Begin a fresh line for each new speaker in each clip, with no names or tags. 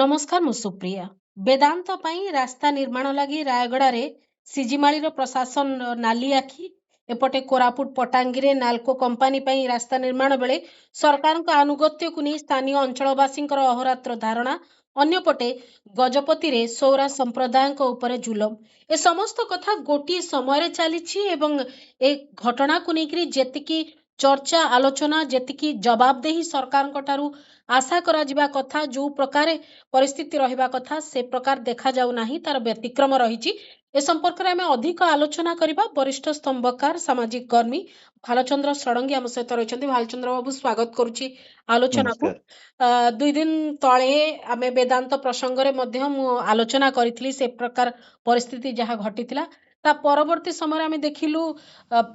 ନମସ୍କାର, ମୁଁ ସୁପ୍ରିୟା। ବେଦାନ୍ତ ପାଇଁ ରାସ୍ତା ନିର୍ମାଣ ଲାଗି ରାୟଗଡ଼ାରେ ସିଜିମାଳିର ପ୍ରଶାସନ ନାଲି ଆଖି। ଏପଟେ କୋରାପୁଟ ପଟାଙ୍ଗୀରେ ନାଲ୍କୋ କମ୍ପାନୀ ପାଇଁ ରାସ୍ତା ନିର୍ମାଣ ବେଳେ ସରକାରଙ୍କ ଆନୁଗତ୍ୟକୁ ନେଇ ସ୍ଥାନୀୟ ଅଞ୍ଚଳବାସୀଙ୍କର ଅହୋରାତ୍ର ଧାରଣା। ଅନ୍ୟପଟେ ଗଜପତିରେ ସୌରା ସମ୍ପ୍ରଦାୟଙ୍କ ଉପରେ ଜୁଲମ। ଏ ସମସ୍ତ କଥା ଗୋଟିଏ ସମୟରେ ଚାଲିଛି ଏବଂ ଏ ଘଟଣାକୁ ନେଇକରି ଯେତିକି ଚର୍ଚ୍ଚା ଆଲୋଚନା, ଯେତିକି ଜବାବଦେହି ସରକାରଙ୍କ ଠାରୁ ଆଶା କରାଯିବା କଥା, ଯୋଉ ପ୍ରକାରେ ପରିସ୍ଥିତି ରହିବା କଥା ସେ ପ୍ରକାର ଦେଖାଯାଉ ନାହିଁ, ତାର ବ୍ୟତିକ୍ରମ ରହିଛି। ଏ ସମ୍ପର୍କରେ ଆମେ ଅଧିକ ଆଲୋଚନା କରିବା। ବରିଷ୍ଠ ସ୍ତମ୍ଭକାର ସାମାଜିକ କର୍ମୀ ଭାଲଚନ୍ଦ୍ର ଷଡ଼ଙ୍ଗୀ ଆମ ସହିତ ରହିଛନ୍ତି। ଭାଲଚନ୍ଦ୍ର ବାବୁ, ସ୍ୱାଗତ କରୁଛି ଆଲୋଚନାକୁ।
ନମସ୍କାର।
2 ଦିନ ତଳେ ଆମେ ବେଦାନ୍ତ ପ୍ରସଙ୍ଗରେ ମଧ୍ୟ ମୁଁ ଆଲୋଚନା କରିଥିଲି, ସେ ପ୍ରକାର ପରିସ୍ଥିତି ଯାହା ଘଟିଥିଲା। ତା ପରବର୍ତ୍ତୀ ସମୟରେ ଆମେ ଦେଖିଲୁ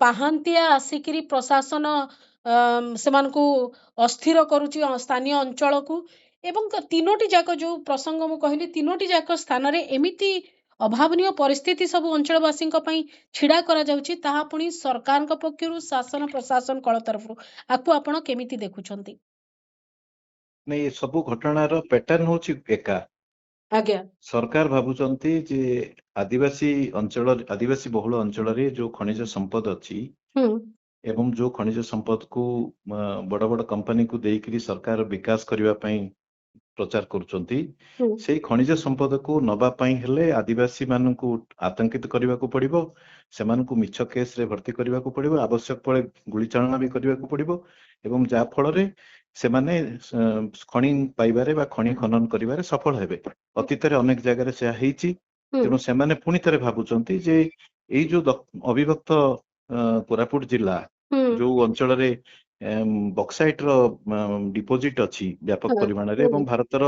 ପାହାନ୍ତିଆ ଆସିକିରି ପ୍ରଶାସନ ସେମାନଙ୍କୁ ଅସ୍ଥିର କରୁଛି ସ୍ଥାନୀୟ ଅଞ୍ଚଳକୁ, ଏବଂ ତିନୋଟି ଯାକ ଯୋଉ ପ୍ରସଙ୍ଗ ମୁଁ କହିଲି, ତିନୋଟି ଯାକ ସ୍ଥାନରେ ଏମିତି ଅଭାବନୀୟ ପରିସ୍ଥିତି ସବୁ ଅଞ୍ଚଳବାସୀଙ୍କ ପାଇଁ ଛିଡା କରାଯାଉଛି, ତାହା ପୁଣି ସରକାରଙ୍କ ପକ୍ଷରୁ, ଶାସନ ପ୍ରଶାସନ କଳ ତରଫରୁ। ଆକୁ ଆପଣ କେମିତି ଦେଖୁଛନ୍ତି?
ନାଇଁ, ଏ ସବୁ ଘଟଣାର ପ୍ୟାଟର୍ନ ହଉଛି ଏକା।
ଆଜ୍ଞା।
ସରକାର ଭାବୁଛନ୍ତି ଯେ ଆଦିବାସୀ ବହୁଳ ଅଞ୍ଚଳରେ ଯୋଉ ଖଣିଜ ସମ୍ପଦ ଅଛି
ହୁଁ
ଏବଂ ଯୋଉ ଖଣିଜ ସମ୍ପଦକୁ ବଡ ବଡ କମ୍ପାନୀକୁ ଦେଇକରି ସରକାର ବିକାଶ କରିବା ପାଇଁ ପ୍ରଚାର କରୁଛନ୍ତି,
ହୁଁ
ସେଇ ଖଣିଜ ସମ୍ପଦକୁ ନବା ପାଇଁ ହେଲେ ଆଦିବାସୀ ମାନଙ୍କୁ ଆତଙ୍କିତ କରିବାକୁ ପଡିବ, ସେମାନଙ୍କୁ ମିଛ କେସରେ ଭର୍ତ୍ତି କରିବାକୁ ପଡିବ, ଆବଶ୍ୟକ ପଡେ ଗୁଳିଚାଳନା ବି କରିବାକୁ ପଡିବ, ଏବଂ ଯାହା ଫଳରେ ସେମାନେ ଖଣି ପାଇବାରେ ବା ଖଣି ଖନନ କରିବାରେ ସଫଳ ହେବେ। ଅତୀତରେ ଅନେକ ଜାଗାରେ ସେହା ହେଇଛି।
ହୁଁ
ତେଣୁ ସେମାନେ ପୁଣି ଥରେ ଭାବୁଛନ୍ତି ଯେ ଏଇ ଯୋଉ ଅବିଭକ୍ତ କୋରାପୁଟ ଜିଲ୍ଲା,
ହୁଁ
ଯୋଉ ଅଞ୍ଚଳରେ ବକ୍ସାଇଟ ର ଡିପୋଜିଟ ଅଛି ବ୍ୟାପକ
ହଁ,
ପରିମାଣରେ,
ହୁଁ
ଏବଂ ଭାରତର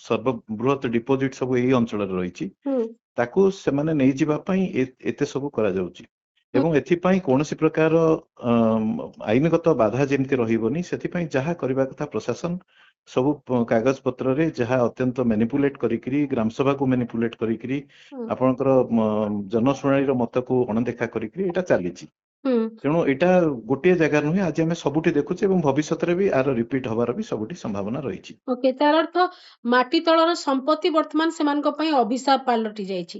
ସର୍ବବୃହତ ଡିପୋଜିଟ ସବୁ ଏଇ ଅଞ୍ଚଳରେ ରହିଛି,
ହୁଁ
ତାକୁ ସେମାନେ ନେଇଯିବା ପାଇଁ ଏତେ ସବୁ କରାଯାଉଛି।
ହୁଁ
ଏବଂ ଏଥିପାଇଁ କୌଣସି ପ୍ରକାର ଆଇନଗତ ବାଧା ଯେମିତି ରହିବନି, ସେଥିପାଇଁ ଯାହା କରିବା କଥା ପ୍ରଶାସନ ସବୁ କାଗଜ ପତ୍ରରେ ଯାହା ଅତ୍ୟନ୍ତ ମ୍ୟାନିପୁଲେଟ କରିକିରି, ଗ୍ରାମସଭାକୁ ମ୍ୟାନିପୁଲେଟ କରିକିରି,
ହୁଁ
ଆପଣଙ୍କର ଜନଶୁଣାଣିର ମତକୁ ଅଣଦେଖା କରିକିରି ଏଇଟା ଚାଲିଛି।
ହୁଁ
ତେଣୁ ଏଇଟା ଗୋଟିଏ ଜାଗା ନୁହେଁ, ଆଜି ଆମେ ସବୁଠି ଦେଖୁଛେ ଏବଂ ଭବିଷ୍ୟତରେ ବି ଆର ରିପିଟ ହବାର ବି ସବୁଠି ସମ୍ଭାବନା ରହିଛି।
ଓକେ, ତାର ଅର୍ଥ ମାଟି ତଳର ସମ୍ପତ୍ତି ବର୍ତ୍ତମାନ ସେମାନଙ୍କ ପାଇଁ ଅଭିଶାପ ପାଲଟି ଯାଇଛି।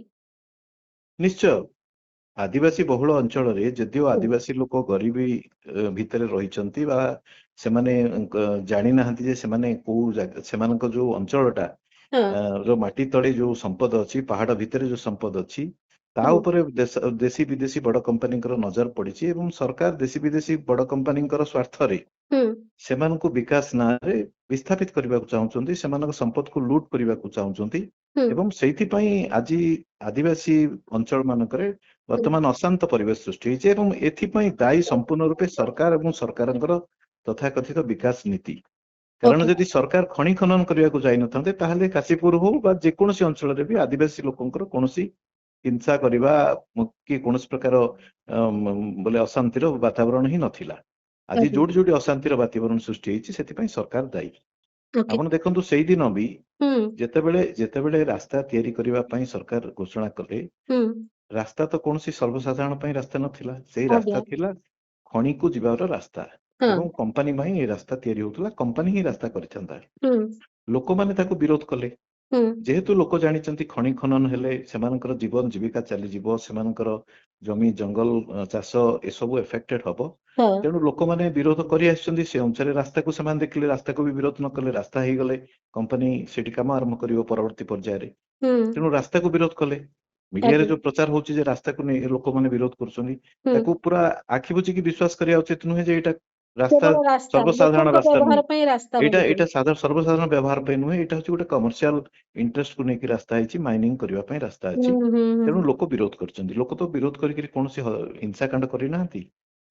ନିଶ୍ଚୟ, ଆଦିବାସୀ ବହୁଳ ଅଞ୍ଚଳରେ ଯଦିଓ
ହୁଁ
ଆଦିବାସୀ ଲୋକ ଗରିବୀ ଭିତରେ ରହିଛନ୍ତି, ବା ସେମାନେ ଜାଣିନାହାନ୍ତି ଯେ ସେମାନେ କୋଉ ଜାଗା, ସେମାନଙ୍କ ଯୋଉ ଅଞ୍ଚଳଟା
ହଁ
ର ମାଟି ତଳେ ଯୋଉ ସମ୍ପଦ ଅଛି, ପାହାଡ ଭିତରେ ଯୋଉ ସମ୍ପଦ ଅଛି, ତା
ହୁଁ
ଉପରେ ଦେଶୀ ବିଦେଶୀ ବଡ କମ୍ପାନୀଙ୍କର ନଜର ପଡିଛି, ଏବଂ ସରକାର ଦେଶୀ ବିଦେଶୀ ବଡ କମ୍ପାନୀଙ୍କର ସ୍ୱାର୍ଥରେ
ହୁଁ
ସେମାନଙ୍କୁ ବିକାଶ ନାଁରେ ବିସ୍ଥାପିତ କରିବାକୁ ଚାହୁଁଛନ୍ତି, ସେମାନଙ୍କ ସମ୍ପଦକୁ ଲୁଟ କରିବାକୁ ଚାହୁଁଛନ୍ତି।
ହୁଁ
ଏବଂ ସେଇଥିପାଇଁ ଆଜି ଆଦିବାସୀ ଅଞ୍ଚଳ ମାନଙ୍କରେ
ହୁଁ
ବର୍ତ୍ତମାନ ଅଶାନ୍ତ ପରିବେଶ ସୃଷ୍ଟି ହେଇଛି, ଏବଂ ଏଥିପାଇଁ ଦାୟୀ ସମ୍ପୂର୍ଣ୍ଣ ରୂପେ ସରକାର ଏବଂ ସରକାରଙ୍କର ତଥାକଥିତ ବିକାଶ ନୀତି। କାରଣ
ଓକେ।
ଯଦି ସରକାର ଖଣି ଖନନ କରିବାକୁ ଯାଇନଥାନ୍ତେ, ତାହେଲେ କାଶୀପୁର ହଉ ବା ଯେକୌଣସି ଅଞ୍ଚଳରେ ବି ଆଦିବାସୀ ଲୋକଙ୍କର କୌଣସି ହିଂସା କରିବା କି କୌଣସି ପ୍ରକାର ବୋଲେ ଅଶାନ୍ତିର ବାତାବରଣ ହିଁ ନଥିଲା। ଆଜି
ଆଜ୍ଞା।
ଯୋଉଠି ଯୋଉଠି ଅଶାନ୍ତିର ବାତାବରଣ ସୃଷ୍ଟି ହେଇଛି, ସେଥିପାଇଁ ସରକାର ଦାୟୀ।
ଓକେ।
ଆପଣ ଦେଖନ୍ତୁ, ସେଇଦିନ ବି
ହୁଁ
ଯେତେବେଳେ ଯେତେବେଳେ ରାସ୍ତା ତିଆରି କରିବା ପାଇଁ ସରକାର ଘୋଷଣା କଲେ,
ହୁଁ
ରାସ୍ତା ତ କୌଣସି ସର୍ବସାଧାରଣ ପାଇଁ ରାସ୍ତା ନଥିଲା, ସେଇ ରାସ୍ତା
ଆଜ୍ଞା।
ଥିଲା ଖଣିକୁ ଯିବାର ରାସ୍ତା,
ହଁ।
ଏବଂ କମ୍ପାନୀ ପାଇଁ ଏ ରାସ୍ତା ତିଆରି ହଉଥିଲା, କମ୍ପାନୀ ହିଁ ରାସ୍ତା କରିଥାନ୍ତା।
ହୁଁ
ଲୋକମାନେ ତାକୁ ବିରୋଧ କଲେ,
ହୁଁ
ଯେହେତୁ ଲୋକ ଜାଣିଛନ୍ତି ଖଣି ଖନନ ହେଲେ ସେମାନଙ୍କର ଜୀବନ ଜୀବିକା ଚାଲିଯିବ, ସେମାନଙ୍କର ଜମି ଜଙ୍ଗଲ ଚାଷ ଏସବୁ ଏଫେକ୍ଟେଡ ହବ।
ହଁ।
ତେଣୁ ଲୋକମାନେ ବିରୋଧ କରି ଆସିଛନ୍ତି, ସେ ଅନୁସାରେ ରାସ୍ତାକୁ ସେମାନେ ଦେଖିଲେ, ରାସ୍ତାକୁ ବି ବିରୋଧ ନ କଲେ, ରାସ୍ତା ହେଇଗଲେ କମ୍ପାନୀ ସେଠି କାମ ଆରମ୍ଭ କରିବ ପରବର୍ତ୍ତୀ ପର୍ଯ୍ୟାୟରେ।
ହୁଁ
ତେଣୁ ରାସ୍ତାକୁ ବିରୋଧ କଲେ। ମିଡିଆରେ
ଆଜ୍ଞା।
ଯୋଉ ପ୍ରଚାର ହଉଛି ଯେ ରାସ୍ତାକୁ ନେଇ ଲୋକମାନେ ବିରୋଧ କରୁଛନ୍ତି,
ହୁଁ
ତାକୁ ପୁରା ଆଖି ବୁଜିକି ବିଶ୍ୱାସ କରିବା ଉଚିତ ନୁହେଁ ଯେ ଏଇଟା ରାସ୍ତା
କେବଳ ରାସ୍ତା,
ସର୍ବସାଧାରଣ
ଲୋକଙ୍କ
ରାସ୍ତା ନୁହେଁ।
ବ୍ୟବହାର ପାଇଁ ରାସ୍ତା
ଏଇଟା
ବୋଲିକିରି।
ଏଇଟା ସର୍ବସାଧାରଣ ବ୍ୟବହାର ପାଇଁ ନୁହେଁ, ଏଇଟା ହଉଛି ଗୋଟେ କମର୍ସିଆଲ ଇଣ୍ଟରେଷ୍ଟକୁ ନେଇକି ରାସ୍ତା ହେଇଛି, ମାଇନିଂ କରିବା ପାଇଁ ରାସ୍ତା ଅଛି।
ହୁଁ
ତେଣୁ ଲୋକ ବିରୋଧ କରିଛନ୍ତି। ଲୋକ ତ ବିରୋଧ କରିକି କୌଣସି ହିଂସାକାଣ୍ଡ କରିନାହାନ୍ତି।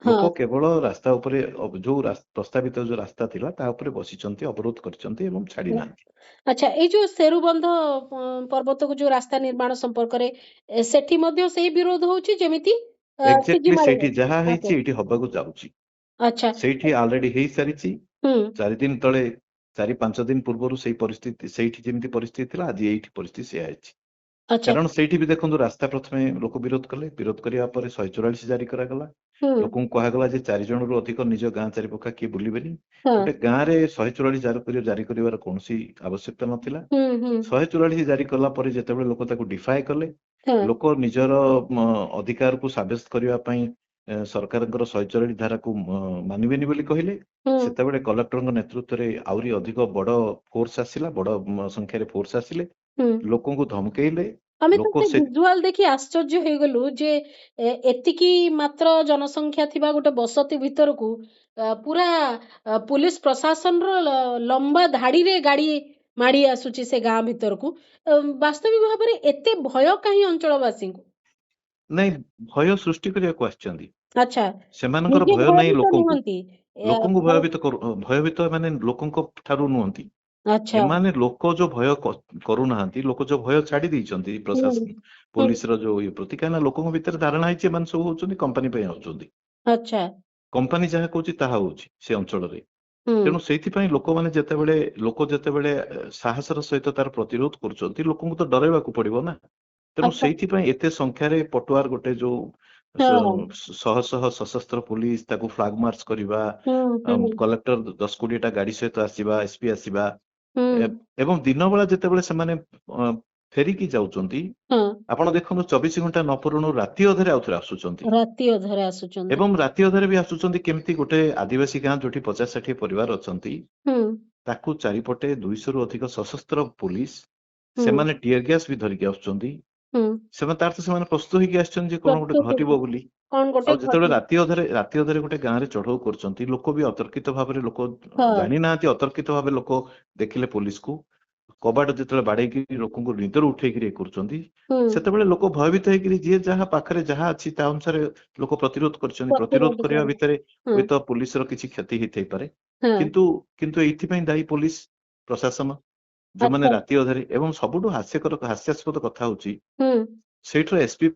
ହଁ।
ଲୋକ କେବଳ ରାସ୍ତା ଉପରେ ଯୋଉ ପ୍ରସ୍ତାବିତ ଯୋଉ ରାସ୍ତା ଥିଲା ତା ଉପରେ ବସିଛନ୍ତି, ଅବରୋଧ କରିଛନ୍ତି ଏବଂ ଛାଡି ନାହାନ୍ତି।
ଆଚ୍ଛା, ଏଇ ଯୋଉ ସେରୁବନ୍ଧ ପର୍ବତକୁ ଯୋଉ ରାସ୍ତା ନିର୍ମାଣ ସମ୍ପର୍କରେ ସେଠି ମଧ୍ୟ ସେଇ ବିରୋଧ ହଉଛି, ଯେମିତି
ଏକ୍ଜାକ୍ଟଲି
ସିଜିମାଳିରେ।
ସେଇଠି ଯାହା ହେଇଛି
ଆଜ୍ଞା।
ଏଇଠି ହବାକୁ ଯାଉଛି।
ଆଚ୍ଛା।
ସେଇଠି ଅଲରେଡି ହେଇସାରିଛି।
ହୁଁ
4 ଦିନ ତଳେ, 4-5 ଦିନ ପୂର୍ବରୁ ସେଇ ପରିସ୍ଥିତି, ସେଇଠି ଯେମିତି ପରିସ୍ଥିତି ଥିଲା, ଆଜି ଏଇଠି ପରିସ୍ଥିତି ସେୟା ହେଇଛି।
ଆଚ୍ଛା।
କାରଣ ସେଇଠି ବି ଦେଖନ୍ତୁ, ରାସ୍ତା ପ୍ରଥମେ ଲୋକ ବିରୋଧ କଲେ, ବିରୋଧ କରିବା ପରେ 144 ଜାରି କରାଗଲା।
ହୁଁ
ଲୋକଙ୍କୁ କୁହାଗଲା ଯେ 4 ଜଣରୁ ଅଧିକ ନିଜ ଗାଁ ଚାରିପାଖ କିଏ ବୁଲିବେନି।
ହଁ
ଗୋଟେ ଗାଁରେ 144 ଜାରି କରିବାର କୌଣସି ଆବଶ୍ୟକତା ନଥିଲା।
ହୁଁ ହୁଁ
144 ଜାରି କଲା ପରେ ଯେତେବେଳେ ଲୋକ ତାକୁ ଡିଫାଏ କଲେ,
ହଁ
ଲୋକ ନିଜର ଅଧିକାରକୁ ସାବ୍ୟସ୍ତ କରିବା ପାଇଁ ସରକାରଙ୍କର 144 ଧାରାକୁ ମାନିବେନି ବୋଲି କହିଲେ।
ହୁଁ
ସେତେବେଳେ କଲେକ୍ଟରଙ୍କ ନେତୃତ୍ୱରେ ଆହୁରି ଅଧିକ ବଡ ଫୋର୍ସ ଆସିଲା, ବଡ ସଂଖ୍ୟାରେ ଫୋର୍ସ ଆସିଲେ,
ହୁଁ
ଲୋକଙ୍କୁ ଧମକେଇଲେ।
ଆମେ ତ
ଲୋକ
ସେ
ସେ
ଭିଜୁଆଲ ଦେଖି ଆଶ୍ଚର୍ଯ୍ୟ ହେଇଗଲୁ ଯେ ଏତିକି ମାତ୍ର ଜନସଂଖ୍ୟା ଥିବା ଗୋଟେ ବସତି ଭିତରକୁ ପୁରା ପୁଲିସ ପ୍ରଶାସନର ଲମ୍ବା ଧାଡିରେ ଗାଡି ମାଡି ଆସୁଛି ସେ ଗାଁ ଭିତରକୁ। ବାସ୍ତବିକ ଭାବରେ ଏତେ ଭୟ କାହିଁ ଅଞ୍ଚଳବାସୀଙ୍କୁ?
ନାଇଁ, ଭୟ ସୃଷ୍ଟି କରିବାକୁ ଆସିଛନ୍ତି।
ଆଚ୍ଛା,
ସେମାନଙ୍କର
ନିଜେ
ଭୟ ନାହିଁ
ଭୟଭୀତ
ଲୋକଙ୍କୁ।
ନୁହନ୍ତି।
ଲୋକଙ୍କୁ ଭୟଭୀତ ମାନେ ଲୋକଙ୍କ ଠାରୁ ନୁହନ୍ତି।
ଆଚ୍ଛା।
ଏମାନେ ଲୋକ ଯୋଉ ଭୟ କରୁନାହାନ୍ତି, ଲୋକ ଯୋଉ ଭୟ ଛାଡି ଦେଇଛନ୍ତି
ହୁଁ
ପ୍ରଶାସନ
ହୁଁ
ପୋଲିସର ଯୋଉ ଇଏ ପ୍ରତି, କାହିଁକିନା ଲୋକଙ୍କ ଭିତରେ ଧାରଣା ହେଇଛି ଏମାନେ ସବୁ ହଉଛନ୍ତି କମ୍ପାନୀ ପାଇଁ ଆସୁଛନ୍ତି।
ଆଚ୍ଛା।
କମ୍ପାନୀ ଯାହା କହୁଛି ତାହା ହଉଛି ସେ ଅଞ୍ଚଳରେ।
ହୁଁ
ତେଣୁ ସେଇଥିପାଇଁ ଲୋକମାନେ ଯେତେବେଳେ ସାହସର ସହିତ ତାର ପ୍ରତିରୋଧ କରୁଛନ୍ତି, ଲୋକଙ୍କୁ ତ ଡରାଇବାକୁ ପଡିବ ନା। ତେଣୁ
ଆଚ୍ଛା।
ସେଇଥିପାଇଁ ଏତେ ସଂଖ୍ୟାରେ ପଟୁଆର ଗୋଟେ ଯୋଉ
ହଁ।
ଶହ ଶହ ସଶସ୍ତ୍ର ପୋଲିସ, ତାକୁ ଫ୍ଲାଗ ମାର୍ଚ୍ଚ କରିବା,
ହୁଁ ହୁଁ
କଲେକ୍ଟର 10-20ଟା ଗାଡି ସହିତ ଆସିବା, ଏସପି ଆସିବା,
ହୁଁ
ଏବଂ ଦିନ ବେଳା ଯେତେବେଳେ ସେମାନେ ଫେରିକି ଯାଉଛନ୍ତି,
ହଁ।
ଆପଣ ଦେଖନ୍ତୁ 24 ଘଣ୍ଟା ନ ପୂର୍ବରୁ ରାତି ଅଧରେ ଆଉଥରେ ଆସୁଛନ୍ତି।
ରାତି ଅଧରେ ଆସୁଛନ୍ତି।
ଏବଂ ରାତି ଅଧରେ ବି ଆସୁଛନ୍ତି କେମିତି? ଗୋଟେ ଆଦିବାସୀ ଗାଁ ଯୋଉଠି 50-60 ପରିବାର ଅଛନ୍ତି,
ହୁଁ
ତାକୁ ଚାରିପଟେ 200ରୁ ଅଧିକ ସଶସ୍ତ୍ର ପୋଲିସ,
ହୁଁ
ସେମାନେ ଟିୟର ଗ୍ୟାସ ବି ଧରିକି ଆସୁଛନ୍ତି।
ହୁଁ
ସେମାନେ ପ୍ରସ୍ତୁତ ହେଇକି ଆସିଛନ୍ତି ଯେ କଣ ଗୋଟେ
ପ୍ରସ୍ତୁତ
ଘଟିବ ବୋଲି।
କଣ ଗୋଟେ
ଆଉ ଯେତେବେଳେ
ଘଟି
ରାତି ଅଧରେ ଗୋଟେ ଗାଁରେ ଚଢଉ କରୁଛନ୍ତି, ଲୋକ ବି ଅତର୍କିତ ଭାବରେ, ଲୋକ
ହଁ
ଜାଣିନାହାନ୍ତି, ଅତର୍କିତ ଭାବେ ଲୋକ ଦେଖିଲେ ପୋଲିସକୁ, କବାଟ ଯେତେବେଳେ ବାଡେଇକି ଲୋକଙ୍କୁ ନିଦରୁ ଉଠେଇକିରି ଇଏ କରୁଛନ୍ତି,
ହୁଁ
ସେତେବେଳେ ଲୋକ ଭୟଭୀତ ହେଇକିରି ଯିଏ ଯାହା ପାଖରେ ଯାହା ଅଛି ତା ଅନୁସାରେ ଲୋକ ପ୍ରତିରୋଧ କରିଛନ୍ତି। ପ୍ରତିରୋଧ
ପ୍ରତିରୋଧ
କରିବା
କଲେ।
ଭିତରେ
ହଁ
ହୁଏତ ପୋଲିସର କିଛି କ୍ଷତି ହେଇଥାଇପାରେ,
ହଁ।
କିନ୍ତୁ କିନ୍ତୁ ଏଇଥିପାଇଁ ଦାୟୀ ପୋଲିସ ପ୍ରଶାସନ, ଯୋଉମାନେ
ଆଚ୍ଛା।
ରାତି ଅଧରେ। ଏବଂ ସବୁଠୁ ହାସ୍ୟାସ୍ପଦ କଥା ହଉଛି,
ହୁଁ
ସେଇଠୁ ଏସପି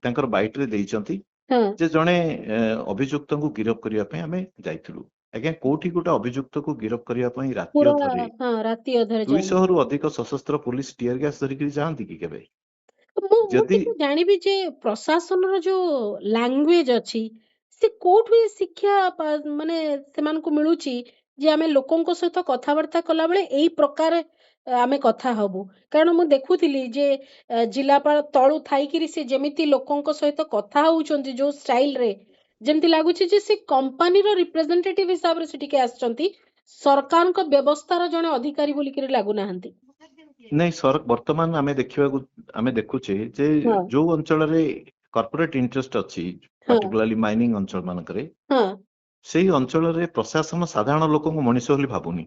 ତାଙ୍କର ବାଇଟରେ ଦେଇଛନ୍ତି
ହଁ
ଯେ ଜଣେ ଅଭିଯୁକ୍ତଙ୍କୁ ଗିରଫ କରିବା ପାଇଁ ଆମେ ଯାଇଥିଲୁ। ଆଜ୍ଞା, କୋଉଠି ଗୋଟେ ଅଭିଯୁକ୍ତକୁ ଗିରଫ କରିବା ପାଇଁ ରାତି
ପୁରା
ଅଧରେ
ହଁ ରାତି ଅଧରେ ଯାଆନ୍ତି।
200ରୁ ଅଧିକ ସଶସ୍ତ୍ର ପୋଲିସ ଟିୟର ଗ୍ୟାସ ଧରିକି ଯାଆନ୍ତି କି କେବେ?
ମୁଁ
ଯଦି
ଟିକେ ଜାଣିବି ଯେ ପ୍ରଶାସନର ଯୋଉ ଲାଙ୍ଗୁଏଜ ଅଛି, ସେ କୋଉଠୁ ଏ ଶିକ୍ଷା ମାନେ ସେମାନଙ୍କୁ ମିଳୁଛି ଯେ ଆମେ ଲୋକଙ୍କ ସହିତ କଥାବାର୍ତ୍ତା କଲାବେଳେ ଏଇ ପ୍ରକାର ଆମେ କଥା ହବୁ? କାରଣ ମୁଁ ଦେଖୁଥିଲି ଯେ ଜିଲ୍ଲାପାଳ ତଳୁ ଥାଇକିରି ସେ ଯେମିତି ଲୋକଙ୍କ ସହିତ କଥା ହଉଛନ୍ତି ଯୋଉ ଷ୍ଟାଇଲରେ, ଯେମିତି ଲାଗୁଛି ଯେ ସେ କମ୍ପାନୀର ରିପ୍ରେଜେଣ୍ଟେଟିଭ ହିସାବରେ ସେଠିକି ଆସିଛନ୍ତି, ସରକାରଙ୍କ ବ୍ୟବସ୍ଥାର ଜଣେ ଅଧିକାରୀ ବୋଲିକିରି ଲାଗୁନାହାନ୍ତି।
ନାଇଁ, ବର୍ତ୍ତମାନ ଆମେ ଦେଖୁଛେ ଯେ
ହଁ
ଯୋଉ ଅଞ୍ଚଳରେ କର୍ପୋରେଟ ଇଣ୍ଟରେଷ୍ଟ ଅଛି,
ହଁ
ପାର୍ଟିକୁଲାରଲି ମାଇନିଂ ଅଞ୍ଚଳ ମାନଙ୍କରେ,
ହଁ।
ସେଇ ଅଞ୍ଚଳରେ ପ୍ରଶାସନ ସାଧାରଣ ଲୋକଙ୍କୁ ମଣିଷ ବୋଲି ଭାବୁନି,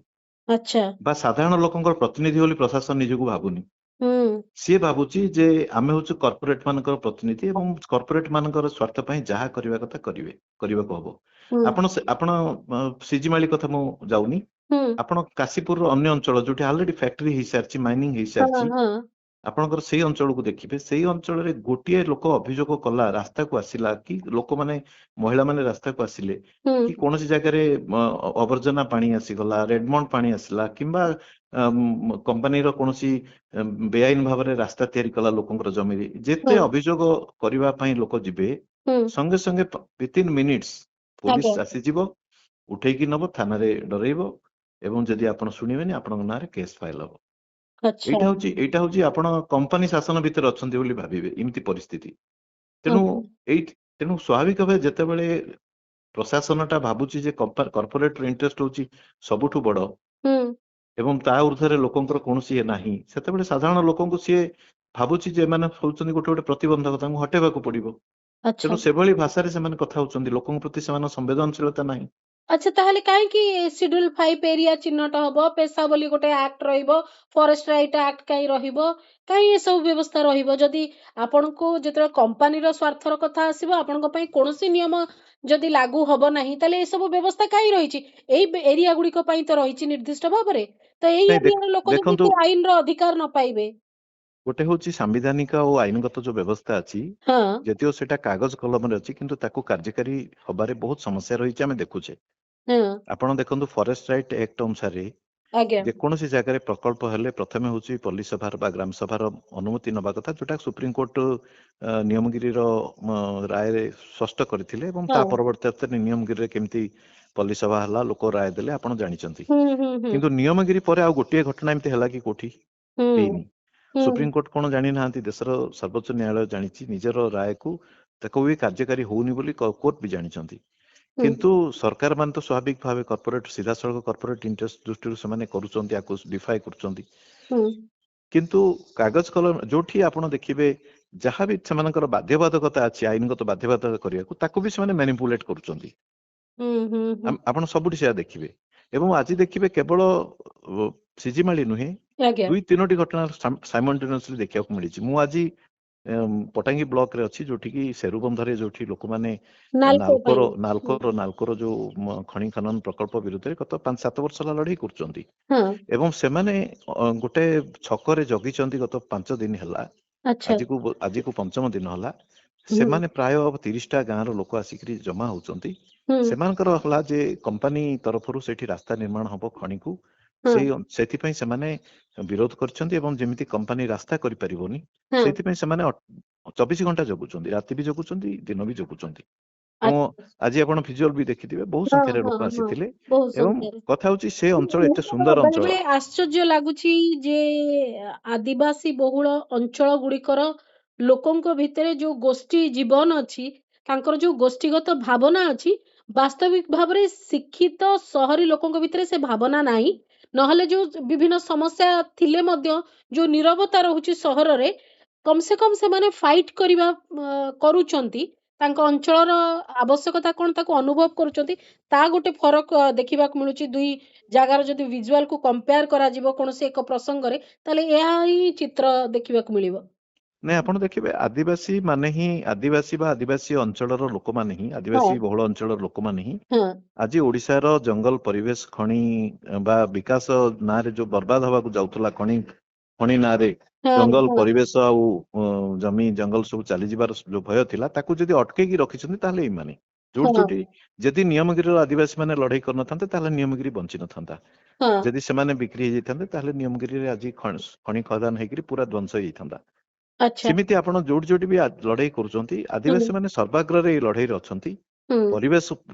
ଆଚ୍ଛା।
ବା ସାଧାରଣ ଲୋକଙ୍କର ପ୍ରତିନିଧି ବୋଲି ପ୍ରଶାସନ ନିଜକୁ ଭାବୁନି।
ହୁଁ
ସିଏ ଭାବୁଛି ଯେ ଆମେ ହଉଛୁ କର୍ପୋରେଟ ମାନଙ୍କର ପ୍ରତିନିଧି, ଏବଂ କର୍ପୋରେଟ ମାନଙ୍କର ସ୍ୱାର୍ଥ ପାଇଁ ଯାହା କରିବା କଥା କରିବାକୁ ହବ।
ହୁଁ
ଆପଣ ସିଜିମାଳି କଥା ମୁଁ ଯାଉନି,
ହୁଁ
ଆପଣ କାଶୀପୁରର ଅନ୍ୟ ଅଞ୍ଚଳ ଯୋଉଠି ଅଲରେଡି ଫ୍ୟାକ୍ଟ୍ରି ହେଇସାରିଛି, ମାଇନିଂ
ହଁ
ହେଇସାରିଛି,
ହଁ
ଆପଣଙ୍କର ସେଇ ଅଞ୍ଚଳକୁ ଦେଖିବେ। ସେଇ ଅଞ୍ଚଳରେ ଗୋଟିଏ ଲୋକ ଅଭିଯୋଗ କଲା, ରାସ୍ତାକୁ ଆସିଲା, କି ଲୋକମାନେ, ମହିଳାମାନେ ରାସ୍ତାକୁ ଆସିଲେ,
ହୁଁ
କି କୌଣସି ଜାଗାରେ ଆବର୍ଜନା ପାଣି ଆସିଗଲା, ରେଡମଣ୍ଡ ପାଣି ଆସିଲା, କିମ୍ବା କମ୍ପାନୀର କୌଣସି ବେଆଇନ ଭାବରେ ରାସ୍ତା ତିଆରି କଲା ଲୋକଙ୍କର ଜମିରେ, ଯେତେ
ହୁଁ
ଅଭିଯୋଗ କରିବା ପାଇଁ ଲୋକ ଯିବେ,
ହୁଁ
ସଙ୍ଗେ ସଙ୍ଗେ ୱିଥିନ୍ ମିନିଟ୍ସ ପୋଲିସ
ଆଜ୍ଞା।
ଆସିଯିବ, ଉଠେଇକି ନବ, ଥାନାରେ ଡରେଇବ, ଏବଂ ଯଦି ଆପଣ ଶୁଣିବେନି ଆପଣଙ୍କ ନାଁରେ କେସ୍ ଫାଇଲ ହବ।
ଆଚ୍ଛା।
ଏଇଟା ହଉଛି ଆପଣ କମ୍ପାନୀ ଶାସନ ଭିତରେ ଅଛନ୍ତି ବୋଲି ଭାବିବେ, ଏମିତି ପରିସ୍ଥିତି। ତେଣୁ
ଆଚ୍ଛା।
ତେଣୁ ସ୍ୱାଭାବିକ ଭାବେ ଯେତେବେଳେ ପ୍ରଶାସନଟା ଭାବୁଛି ଯେ କର୍ପୋରେଟର ଇଣ୍ଟରେଷ୍ଟ ହଉଛି ସବୁଠୁ ବଡ,
ହୁଁ
ଏବଂ ତା ଉର୍ଦ୍ଧ୍ୱରେ ଲୋକଙ୍କର କୌଣସି ଇଏ ନାହିଁ, ସେତେବେଳେ ସାଧାରଣ ଲୋକଙ୍କୁ ସିଏ ଭାବୁଛି ଯେ ଏମାନେ ହଉଛନ୍ତି ଗୋଟେ ଗୋଟେ ପ୍ରତିବନ୍ଧକ, ତାଙ୍କୁ ହଟେଇବାକୁ ପଡିବ।
ଆଚ୍ଛା।
ତେଣୁ ସେଭଳି ଭାଷାରେ ସେମାନେ କଥା ହଉଛନ୍ତି, ଲୋକଙ୍କ ପ୍ରତି ସେମାନଙ୍କ ସମ୍ବେଦନଶୀଳତା ନାହିଁ।
ଆଚ୍ଛା, ତାହେଲେ କାହିଁକି ସିଡ୍ୟୁଲ 5 ଏରିଆ ଚିହ୍ନଟ ହବ, ପେଶା ବୋଲି ଗୋଟେ ଆକ୍ଟ ରହିବ, ଫରେଷ୍ଟ ରାଇଟ୍ ଆକ୍ଟ କାହିଁ ରହିବ? କାହିଁ ଏସବୁ ବ୍ୟବସ୍ଥା ରହିବ? ଯଦି ଆପଣଙ୍କୁ ଯେତେବେଳେ କମ୍ପାନୀର ସ୍ୱାର୍ଥର କଥା ଆସିବ, ଆପଣଙ୍କ ପାଇଁ କୌଣସି ନିୟମ ଯଦି ଲାଗୁ ହବ ନାହିଁ, ତାହେଲେ ଏସବୁ ବ୍ୟବସ୍ଥା କାହିଁ ରହିଛି? ଏଇ ଏରିଆ ଗୁଡିକ ପାଇଁ ତ ରହିଛି ନିର୍ଦ୍ଦିଷ୍ଟ ଭାବରେ। ତ ଏଇ
ନାଇଁ,
ଏରିଆର ଲୋକ ଯଦି
ଦେଖନ୍ତୁ,
ସେ ଆଇନର ଅଧିକାର ନ ପାଇବେ?
ଗୋଟେ ହଉଛି ସାମ୍ବିଧାନିକ ଓ ଆଇନଗତ ଯୋଉ ବ୍ୟବସ୍ଥା ଅଛି,
ହଁ
ଯଦିଓ ସେଟା କାଗଜ କଲମରେ ଅଛି, କିନ୍ତୁ ତାକୁ କାର୍ଯ୍ୟକାରୀ ହବାରେ ବହୁତ ସମସ୍ୟା ରହିଛି, ଆମେ ଦେଖୁଛେ।
ହଁ
ଆପଣ ଦେଖନ୍ତୁ, ଫରେଷ୍ଟ ରାଇଟ୍ ଆକ୍ଟ ଅନୁସାରେ
ଆଜ୍ଞା
ଯେକୌଣସି ଜାଗାରେ ପ୍ରକଳ୍ପ ହେଲେ ପ୍ରଥମେ ହଉଛି ପଲ୍ଲୀ ସଭାର ବା ଗ୍ରାମ ସଭାର ଅନୁମତି ନେବା କଥା, ଯୋଉଟା ସୁପ୍ରିମକୋର୍ଟ ନିୟମଗିରିର ରାୟରେ ସ୍ପଷ୍ଟ କରିଥିଲେ ଏବଂ ତା
ହଁ
ପରବର୍ତ୍ତୀ ନିୟମଗିରିରେ କେମିତି ପଲ୍ଲୀ ସଭା ହେଲା, ଲୋକ ରାୟ ଦେଲେ ଆପଣ ଜାଣିଛନ୍ତି।
ହୁଁ ହୁଁ ହୁଁ
କିନ୍ତୁ ନିୟମଗିରି ପରେ ଆଉ ଗୋଟିଏ ଘଟଣା ଏମିତି ହେଲା କି କୋଉଠି
ହୁଁ
ହେଇନି।
ହୁଁ
ସୁପ୍ରିମକୋର୍ଟ କଣ ଜାଣିନାହାନ୍ତି, ଦେଶର ସର୍ବୋଚ୍ଚ ନ୍ୟାୟାଳୟ ଜାଣିଛି, ନିଜର ରାୟକୁ ତାକୁ ବି କାର୍ଯ୍ୟକାରୀ ହଉନି ବୋଲି କୋର୍ଟ ବି ଜାଣିଛନ୍ତି।
ହୁଁ
କିନ୍ତୁ ସରକାର ମାନେ ତ ସ୍ୱାଭାବିକ ଭାବେ କର୍ପୋରେଟ ସିଧାସଳଖ କର୍ପୋରେଟ ଇଣ୍ଟରେଷ୍ଟ ଦୃଷ୍ଟିରୁ ସେମାନେ କରୁଛନ୍ତି, ଆକୁ ଡିଫାଏ କରୁଛନ୍ତି।
ହୁଁ
କିନ୍ତୁ କାଗଜ କଲମ ଯୋଉଠି ଆପଣ ଦେଖିବେ ଯାହା ବି ସେମାନଙ୍କର ବାଧ୍ୟବାଧକତା ଅଛି, ଆଇନଗତ ବାଧ୍ୟବାଧକତା କରିବାକୁ, ତାକୁ ବି ସେମାନେ ମ୍ୟାନିପୁଲେଟ କରୁଛନ୍ତି।
ହୁଁ ହୁଁ ହୁଁ
ଆପଣ ସବୁଠି ସେୟା ଦେଖିବେ। ଏବଂ ଆଜି ଦେଖିବେ କେବଳ ସିଜିମାଳି ନୁହେଁ,
ଆଜ୍ଞା
2-3ଟି ଘଟଣା ସାଇମଲ୍ଟେନିୟସଲି ଦେଖିବାକୁ ମିଳିଛି। ମୁଁ ଆଜି ପଟାଙ୍ଗୀ ବ୍ଲକରେ ଅଛି, ଯୋଉଠିକି ସେରୁବନ୍ଧରେ ଯୋଉଠି ଲୋକମାନେ
ନାଲକୋ
ନାଲକୋର
ପାଇଁ ହୁଁ,
ନାଲକୋର ନାଲକୋର ଯୋଉ ଖଣି ଖନନ ପ୍ରକଳ୍ପ ବିରୁଦ୍ଧରେ ଗତ 5-7 ବର୍ଷ ହେଲା ଲଢେଇ କରୁଛନ୍ତି।
ହଁ
ଏବଂ ସେମାନେ ଗୋଟେ ଛକରେ ଜଗିଛନ୍ତି ଗତ 5 ଦିନ ହେଲା।
ଆଚ୍ଛା
ଆଜିକୁ 5ମ ଦିନ ହେଲା।
ହୁଁ
ସେମାନେ ପ୍ରାୟ 30ଟା ଗାଁର ଲୋକ ଆସିକିରି ଜମା ହଉଛନ୍ତି।
ହୁଁ
ସେମାନଙ୍କର ହେଲା ଯେ କମ୍ପାନୀ ତରଫରୁ ସେଠି ରାସ୍ତା ନିର୍ମାଣ ହବ ଖଣିକୁ,
ହଁ
ସେଥିପାଇଁ ସେମାନେ ବିରୋଧ କରିଛନ୍ତି ଏବଂ ଯେମିତି କମ୍ପାନୀ ରାସ୍ତା କରିପାରିବନି
ହଁ
ସେଇଥିପାଇଁ ସେମାନେ 24 ଘଣ୍ଟା ଜଗୁଛନ୍ତି, ରାତି ବି ଜଗୁଛନ୍ତି, ଦିନ ବି ଜଗୁଛନ୍ତି। ଏବଂ
ଆଚ୍ଛା
ଆଜି ଆପଣ ଭିଜୁଆଲ ବି ଦେଖିଥିବେ, ବହୁ
ହଁ
ସଂଖ୍ୟାରେ
ହଁ
ଲୋକ
ହଁ
ଆସିଥିଲେ।
ବହୁ
ଏବଂ
ସଂଖ୍ୟାରେ
କଥା ହଉଛି ସେ ଅଞ୍ଚଳ ଏତେ
ମୋର
ସୁନ୍ଦର
ବେଳେ
ଅଞ୍ଚଳ।
ବେଳେ ଆଶ୍ଚର୍ଯ୍ୟ ଲାଗୁଛି ଯେ ଆଦିବାସୀ ବହୁଳ ଅଞ୍ଚଳ ଗୁଡିକର ଲୋକଙ୍କ ଭିତରେ ଯୋଉ ଗୋଷ୍ଠୀ ଜୀବନ ଅଛି, ତାଙ୍କର ଯୋଉ ଗୋଷ୍ଠୀଗତ ଭାବନା ଅଛି, ବାସ୍ତବିକ ଭାବରେ ଶିକ୍ଷିତ ସହରୀ ଲୋକଙ୍କ ଭିତରେ ସେ ଭାବନା ନାହିଁ। ନହେଲେ ଯୋଉ ବିଭିନ୍ନ ସମସ୍ୟା ଥିଲେ ମଧ୍ୟ ଯୋଉ ନୀରବତା ରହୁଛି ସହରରେ, କମ ସେ କମ ସେମାନେ ଫାଇଟ୍ କରିବା କରୁଛନ୍ତି, ତାଙ୍କ ଅଞ୍ଚଳର ଆବଶ୍ୟକତା କଣ ତାକୁ ଅନୁଭବ କରୁଛନ୍ତି। ତା ଗୋଟେ ଫରକ ଦେଖିବାକୁ ମିଳୁଛି। ଦୁଇ ଜାଗାର ଯଦି ଭିଜୁଆଲକୁ କମ୍ପେୟାର କରାଯିବ କୌଣସି ଏକ ପ୍ରସଙ୍ଗରେ, ତାହେଲେ ଏହା ହିଁ ଚିତ୍ର ଦେଖିବାକୁ ମିଳିବ।
ନାଇଁ ଆପଣ ଦେଖିବେ ଆଦିବାସୀ ମାନେ ହିଁ, ଆଦିବାସୀ ବା ଆଦିବାସୀ ଅଞ୍ଚଳର ଲୋକମାନେ ହିଁ,
ହଁ
ଆଦିବାସୀ ବହୁଳ ଅଞ୍ଚଳର ଲୋକମାନେ ହିଁ
ହଁ
ଆଜି ଓଡିଶାର ଜଙ୍ଗଲ ପରିବେଶ ଖଣି ବା ବିକାଶ ନାଁରେ ଯୋଉ ବର୍ବାଦ ହବାକୁ ଯାଉଥିଲା, ଖଣି ନାଁରେ
ହଁ
ଜଙ୍ଗଲ
ହଁ
ପରିବେଶ ଆଉ ଜମି ଜଙ୍ଗଲ ସବୁ ଚାଲିଯିବାର ଯୋଉ ଭୟ ଥିଲା, ତାକୁ ଯଦି ଅଟକେଇକି ରଖିଛନ୍ତି ତାହେଲେ ଏଇମାନେ ଯୋଉଠି
ହଁ
ଯୋଉଠି ଯଦି ନିୟମଗିରିର ଆଦିବାସୀ ମାନେ ଲଢେଇ କରିନଥାନ୍ତେ ତାହେଲେ ନିୟମଗିରି ବଞ୍ଚି ନଥାନ୍ତା।
ହଁ
ଯଦି ସେମାନେ ବିକ୍ରି ହେଇଯାଇଥାନ୍ତେ ତାହେଲେ ନିୟମଗିରିରେ ଆଜି ଖଣି ଖଦାନ ହେଇକିରି ପୁରା ଧ୍ୱଂସ ହେଇଯାଇଥାନ୍ତା।
ଆଚ୍ଛା
ସେମିତି ଆପଣ ଯୋଉଠି ଯୋଉଠି ବି ଲଢେଇ କରୁଛନ୍ତି,
ହୁଁ
ଆଦିବାସୀ ମାନେ ସର୍ବାଗ୍ରରେ ଏଇ ଲଢେଇରେ ଅଛନ୍ତି।
ହୁଁ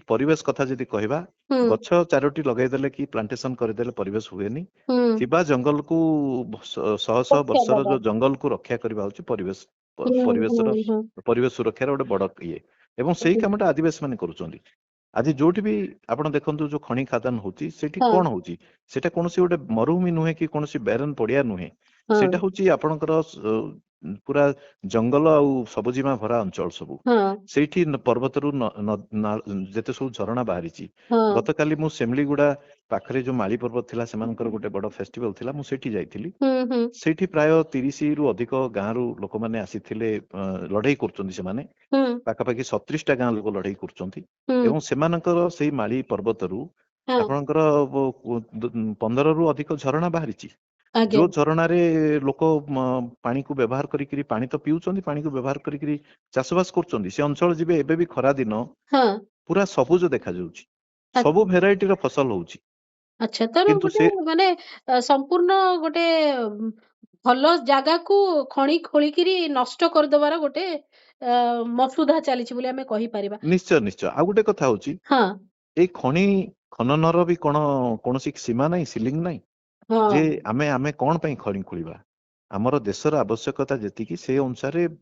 ପରିବେଶ କଥା ଯଦି କହିବା,
ହୁଁ
ଗଛ 4ଟି ଲଗେଇଦେଲେ କି ପ୍ଲାଣ୍ଟେସନ କରିଦେଲେ ପରିବେଶ ହୁଏନି।
ହୁଁ
ଥିବା ଜଙ୍ଗଲକୁ ଶହ ଶହ
ରକ୍ଷା
ବର୍ଷର
ଦବା
ଯୋଉ ଜଙ୍ଗଲକୁ ରକ୍ଷା କରିବା ହଉଛି
ହୁଁ ହୁଁ ହୁଁ
ପରିବେଶ ସୁରକ୍ଷାର ଗୋଟେ ବଡ ଇଏ। ଏବଂ ସେଇ
ହୁଁ
କାମଟା ଆଦିବାସୀ ମାନେ କରୁଛନ୍ତି। ଆଜି ଯୋଉଠି ବି ଆପଣ ଦେଖନ୍ତୁ ଯୋଉ ଖଣି ଖାଦାନ ହଉଛି, ସେଠି
ହଁ
କଣ ହଉଛି, ସେଟା କୌଣସି ଗୋଟେ ମରୁଭୂମି ନୁହେଁ କି କୌଣସି ବ୍ୟାରନ୍ ପଡିଆ ନୁହେଁ।
ହଁ
ସେଇଟା ହଉଛି ଆପଣଙ୍କର ପୁରା ଜଙ୍ଗଲ ଆଉ ସବୁଜିମା ଭରା ଅଞ୍ଚଳ ସବୁ।
ହଁ
ସେଇଠି ପର୍ବତରୁ ଯେତେ ସବୁ ଝରଣା ବାହାରିଛି।
ହଁ
ଗତକାଲି ମୁଁ ସେମଳିଗୁଡା ପାଖରେ ଯୋଉ ମାଳି ପର୍ବତ ଥିଲା, ସେମାନଙ୍କର ଗୋଟେ ବଡ ଫେଷ୍ଟିଭାଲ ଥିଲା, ମୁଁ ସେଇଠି ଯାଇଥିଲି।
ହୁଁ ହୁଁ
ସେଇଠି ପ୍ରାୟ 30ରୁ ଅଧିକ ଗାଁରୁ ଲୋକମାନେ ଆସିଥିଲେ। ଲଢେଇ କରୁଛନ୍ତି ସେମାନେ,
ହୁଁ
ପାଖାପାଖି 37ଟା ଗାଁ ଲୋକ ଲଢେଇ କରୁଛନ୍ତି।
ହୁଁ
ଏବଂ ସେମାନଙ୍କର ସେଇ ମାଳି ପର୍ବତରୁ
ହଁ
ଆପଣଙ୍କର 15ରୁ ଅଧିକ ଝରଣା ବାହାରିଛି।
ଆଜ୍ଞା
ଯୋଉ ଝରଣାରେ ଲୋକ ପାଣିକୁ ବ୍ୟବହାର କରିକିରି, ପାଣି ତ ପିଉଛନ୍ତି, ପାଣିକୁ ବ୍ୟବହାର କରିକିରି ଚାଷ ବାସ କରୁଛନ୍ତି। ସେ ଅଞ୍ଚଳ ଯିବେ, ଏବେ ବି ଖରା ଦିନ
ହଁ
ପୁରା ସବୁଜ ଦେଖାଯାଉଛି, ସବୁ
ଆଚ୍ଛା
ଭେରାଇଟିର ଫସଲ ହଉଛି।
ଆଚ୍ଛା ତାର
କିନ୍ତୁ
ଗୋଟେ
ସେ
ମାନେ ସମ୍ପୂର୍ଣ୍ଣ ଗୋଟେ ଭଲ ଜାଗାକୁ ଖଣି ଖୋଳିକିରି ନଷ୍ଟ କରିଦବାର ଗୋଟେ ମସୁଧା ଚାଲିଛି ବୋଲି ଆମେ କହିପାରିବା।
ନିଶ୍ଚୟ ନିଶ୍ଚୟ ଆଉ ଗୋଟେ କଥା ହଉଛି,
ହଁ
ଏଇ ଖଣି ଖନନର ବି କୌଣସି ସୀମା ନାହିଁ, ସିଲିଂ ନାହିଁ।
ହଁ
ଯେ ଆମେ କଣ ପାଇଁ ଖଣି ଖୋଳିବା, ଆମର ଦେଶର ଆବଶ୍ୟକତା ଯେତିକି ସେଇ ଅନୁସାରେ
ହଁ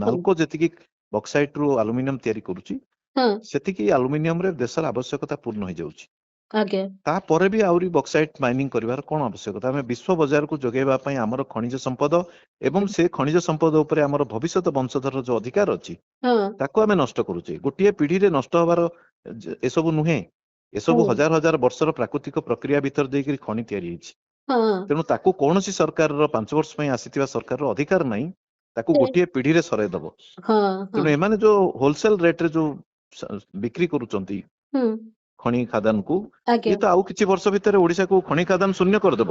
ନାଲକୋ ଯେତିକି ବକ୍ସାଇଟ ରୁ ଆଲୁମିନିୟମ ତିଆରି କରୁଛି,
ହଁ
ସେତିକି ଆଲୁମିନିୟମ ରେ ଦେଶର ଆବଶ୍ୟକତା ପୂର୍ଣ୍ଣ ହେଇଯାଉଛି।
ଆଜ୍ଞା
ତାପରେ ବି ଆହୁରି ବକ୍ସାଇଟ ମାଇନିଂ କରିବାର କଣ ଆବଶ୍ୟକତା? ଆମେ ବିଶ୍ୱ ବଜାରକୁ ଯୋଗେଇବା ପାଇଁ ଆମର ଖଣିଜ ସମ୍ପଦ ଏବଂ ସେ ଖଣିଜ ସମ୍ପଦ ଉପରେ ଆମର ଭବିଷ୍ୟତ ବଂଶଧରର ଯୋଉ ଅଧିକାର ଅଛି,
ହଁ
ତାକୁ ଆମେ ନଷ୍ଟ କରୁଛେ। ଗୋଟିଏ ପିଢିରେ ନଷ୍ଟ ହବାର ଏସବୁ ନୁହେଁ,
ହଁ
ଏସବୁ ହଜାର ହଜାର ବର୍ଷର ପ୍ରାକୃତିକ ପ୍ରକ୍ରିୟା ଭିତରେ ଦେଇକରି ଖଣି ତିଆରି ହେଇଛି।
ହଁ
ତେଣୁ ତାକୁ କୌଣସି ସରକାରର 5 ବର୍ଷ ପାଇଁ ଆସିଥିବା ସରକାରର ଅଧିକାର ନାହିଁ ତାକୁ
ସେ
ଗୋଟିଏ ପିଢିରେ ସରାଇଦବ।
ହଁ ହଁ
ତେଣୁ ଏମାନେ ଯୋଉ ହୋଲସେଲ ରେଟରେ ଯୋଉ ବିକ୍ରି କରୁଛନ୍ତି
ହୁଁ
ଖଣି ଖାଦାନକୁ,
ଆଜ୍ଞା
ଇଏ ତ ଆଉ କିଛି ବର୍ଷ ଭିତରେ ଓଡିଶାକୁ ଖଣି ଖାଦାନ ଶୂନ୍ୟ କରିଦେବ।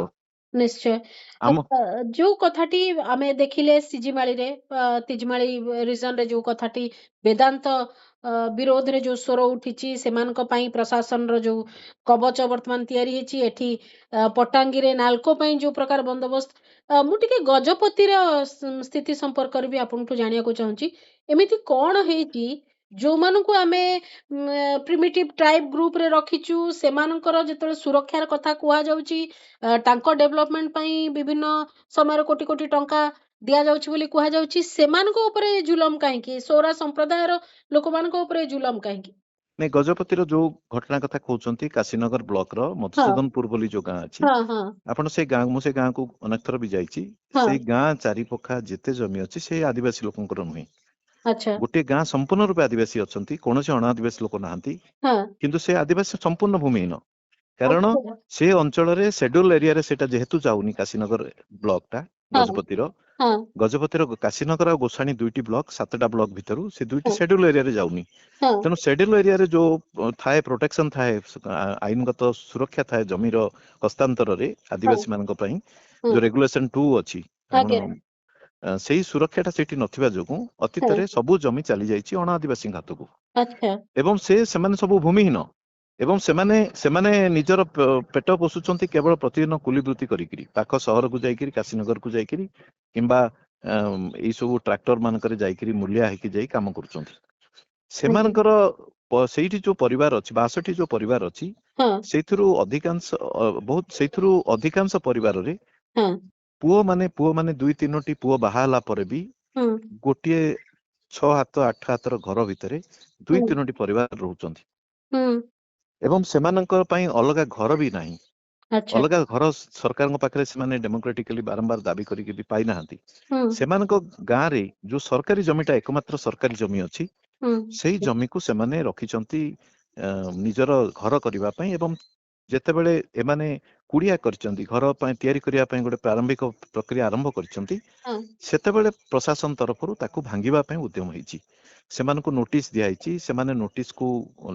ନିଶ୍ଚୟ।
ଆମ
ଯୋଉ କଥାଟି ଆମେ ଦେଖିଲେ ସିଜିମାଳିରେ ତିଜିମାଳି ରିଜନରେ ଯୋଉ କଥାଟି ବେଦାନ୍ତ ବିରୋଧରେ ଯୋଉ ସ୍ୱର ଉଠିଛି, ସେମାନଙ୍କ ପାଇଁ ପ୍ରଶାସନର ଯୋଉ କବଚ ବର୍ତ୍ତମାନ ତିଆରି ହେଇଛି, ଏଠି ପଟାଙ୍ଗୀରେ ନାଲ୍କୋ ପାଇଁ ଯୋଉ ପ୍ରକାର ବନ୍ଦୋବସ୍ତ, ମୁଁ ଟିକେ ଗଜପତିର ସ୍ଥିତି ସମ୍ପର୍କରେ ବି ଆପଣଙ୍କଠୁ ଜାଣିବାକୁ ଚାହୁଁଛି। ଏମିତି କଣ ହେଇଛି ଯୋଉମାନଙ୍କୁ ଆମେ ପ୍ରିମିଟିଭ ଟ୍ରାଇବ ଗ୍ରୁପରେ ରଖିଛୁ, ସେମାନଙ୍କର ଯେତେବେଳେ ସୁରକ୍ଷାର କଥା କୁହାଯାଉଛି, ତାଙ୍କ ଡେଭଲପମେଣ୍ଟ ପାଇଁ ବିଭିନ୍ନ ସମୟରେ କୋଟି କୋଟି ଟଙ୍କା ଦିଆଯାଉଛି ବୋଲି କୁହାଯାଉଛି, ସେମାନଙ୍କ ଉପରେ ଜୁଲମ କାହିଁକି? ସୌରା ସମ୍ପ୍ରଦାୟର ଲୋକମାନଙ୍କ ଉପରେ ଜୁଲମ କାହିଁକି?
ନାଇଁ, ଗଜପତିର ଯୋଉ ଘଟଣା କଥା କହୁଛନ୍ତି, କାଶୀନଗର ବ୍ଲକର
ହଁ
ମଧୁସୂଦନପୁର ବୋଲି ଯୋଉ ଗାଁ ଅଛି,
ହଁ ହଁ
ଆପଣ ମୁଁ ସେ ଗାଁକୁ ଅନେକ ଥର ବି ଯାଇଛି।
ହଁ।
ସେଇ ଗାଁ ଚାରିପଖା ଯେତେ ଜମି ଅଛି, ସେ ଆଦିବାସୀ ଲୋକଙ୍କର ନୁହେଁ।
ଆଚ୍ଛା।
ଗୋଟିଏ ଗାଁ ସମ୍ପୂର୍ଣ୍ଣ ରୂପେ ଆଦିବାସୀ ଅଛନ୍ତି, କୌଣସି ଅଣଆଦିବାସୀ ଲୋକ ନାହାନ୍ତି।
ହଁ।
କିନ୍ତୁ ସେ ଆଦିବାସୀ ସମ୍ପୂର୍ଣ୍ଣ ଭୂମିହୀନ, କାରଣ
ଆଚ୍ଛା।
ସେ ଅଞ୍ଚଳରେ ସେଡ୍ୟୁଲ ଏରିଆରେ ସେଟା ଯେହେତୁ ଯାଉନି। କାଶୀନଗର ବ୍ଲକଟା
ହଁ ହଁ
ଗଜପତିର କାଶୀନଗର ଆଉ ଗୋସାଣୀ ଦୁଇଟି ବ୍ଲକ, 7ଟା ବ୍ଲକ ଭିତରୁ ସେ ଦୁଇଟି
ହଁ
ସେଡ୍ୟୁଲ ଏରିଆରେ ଯାଉନି।
ହଁ
ତେଣୁ ସେଡ୍ୟୁଲ ଏରିଆରେ ଯୋଉ ଥାଏ ପ୍ରୋଟେକ୍ସନ ଥାଏ, ଆଇନଗତ ସୁରକ୍ଷା ଥାଏ ଜମିର ହସ୍ତାନ୍ତରରେ
ହଁ
ଆଦିବାସୀ ମାନଙ୍କ ପାଇଁ,
ହଁ।
ଯୋଉ ରେଗୁଲେସନ 2 ଅଛି, ଆପଣ
ଆଜ୍ଞା।
ସେଇ ସୁରକ୍ଷାଟା ସେଠି ନଥିବା ଯୋଗୁଁ
ହଁ।
ଅତୀତରେ ସବୁ ଜମି ଚାଲି ଯାଇଛି ଅଣଆଦିବାସୀଙ୍କ ହାତକୁ।
ଆଚ୍ଛା।
ଏବଂ ସେମାନେ ସବୁ ଭୂମିହୀନ, ଏବଂ ସେମାନେ ନିଜର ପେଟ ପୋଷୁଛନ୍ତି କେବଳ ପ୍ରତିଦିନ କୁଲି ବୃତ୍ତି କରିକିରି, ପାଖ ସହରକୁ ଯାଇକିରି, କାଶୀନଗରକୁ ଯାଇକିରି, କିମ୍ବା ଏଇ ସବୁ ଟ୍ରାକ୍ଟର ମାନଙ୍କରେ ଯାଇକିରି ମୂଲିଆ ହେଇକି ଯାଇ କାମ କରୁଛନ୍ତି।
ଆଜ୍ଞା।
ସେମାନଙ୍କର ସେଇଠି ଯୋଉ ପରିବାର ଅଛି, 62ଟି ଯୋଉ ପରିବାର ଅଛି,
ହଁ
ସେଇଥିରୁ ଅଧିକାଂଶ ପରିବାରରେ
ହଁ
ପୁଅମାନେ 2-3ଟି ପୁଅ ବାହା ହେଲା ପରେ ବି
ହୁଁ
ଗୋଟିଏ 6 ହାତ 8 ହାତର ଘର ଭିତରେ
ହୁଁ
2-3ଟି ପରିବାର ରହୁଛନ୍ତି।
ହୁଁ।
ଏବଂ ସେମାନଙ୍କ ପାଇଁ ଅଲଗା ଘର ବି ନାହିଁ।
ଆଚ୍ଛା।
ଅଲଗା ଘର ସରକାରଙ୍କ ପାଖରେ ସେମାନେ ଡେମୋକ୍ରାଟିକାଲି ବାରମ୍ବାର ଦାବି କରିକି ବି ପାଇନାହାନ୍ତି।
ହୁଁ
ସେମାନଙ୍କ ଗାଁରେ ଯୋଉ ସରକାରୀ ଜମିଟା ଏକମାତ୍ର ସରକାରୀ ଜମି ଅଛି,
ହୁଁ
ସେଇ ଜମିକୁ ସେମାନେ ରଖିଛନ୍ତି ନିଜର ଘର କରିବା ପାଇଁ। ଏବଂ ଯେତେବେଳେ ଏମାନେ କୁଡିଆ କରିଛନ୍ତି, ଘର ପାଇଁ ତିଆରି କରିବା ପାଇଁ ଗୋଟେ ପ୍ରାରମ୍ଭିକ ପ୍ରକ୍ରିୟା ଆରମ୍ଭ କରିଛନ୍ତି,
ହଁ
ସେତେବେଳେ ପ୍ରଶାସନ ତରଫରୁ ତାକୁ ଭାଙ୍ଗିବା ପାଇଁ ଉଦ୍ୟମ ହେଇଛି। ସେମାନଙ୍କୁ ନୋଟିସ ଦିଆଯାଇଛି, ସେମାନେ ନୋଟିସକୁ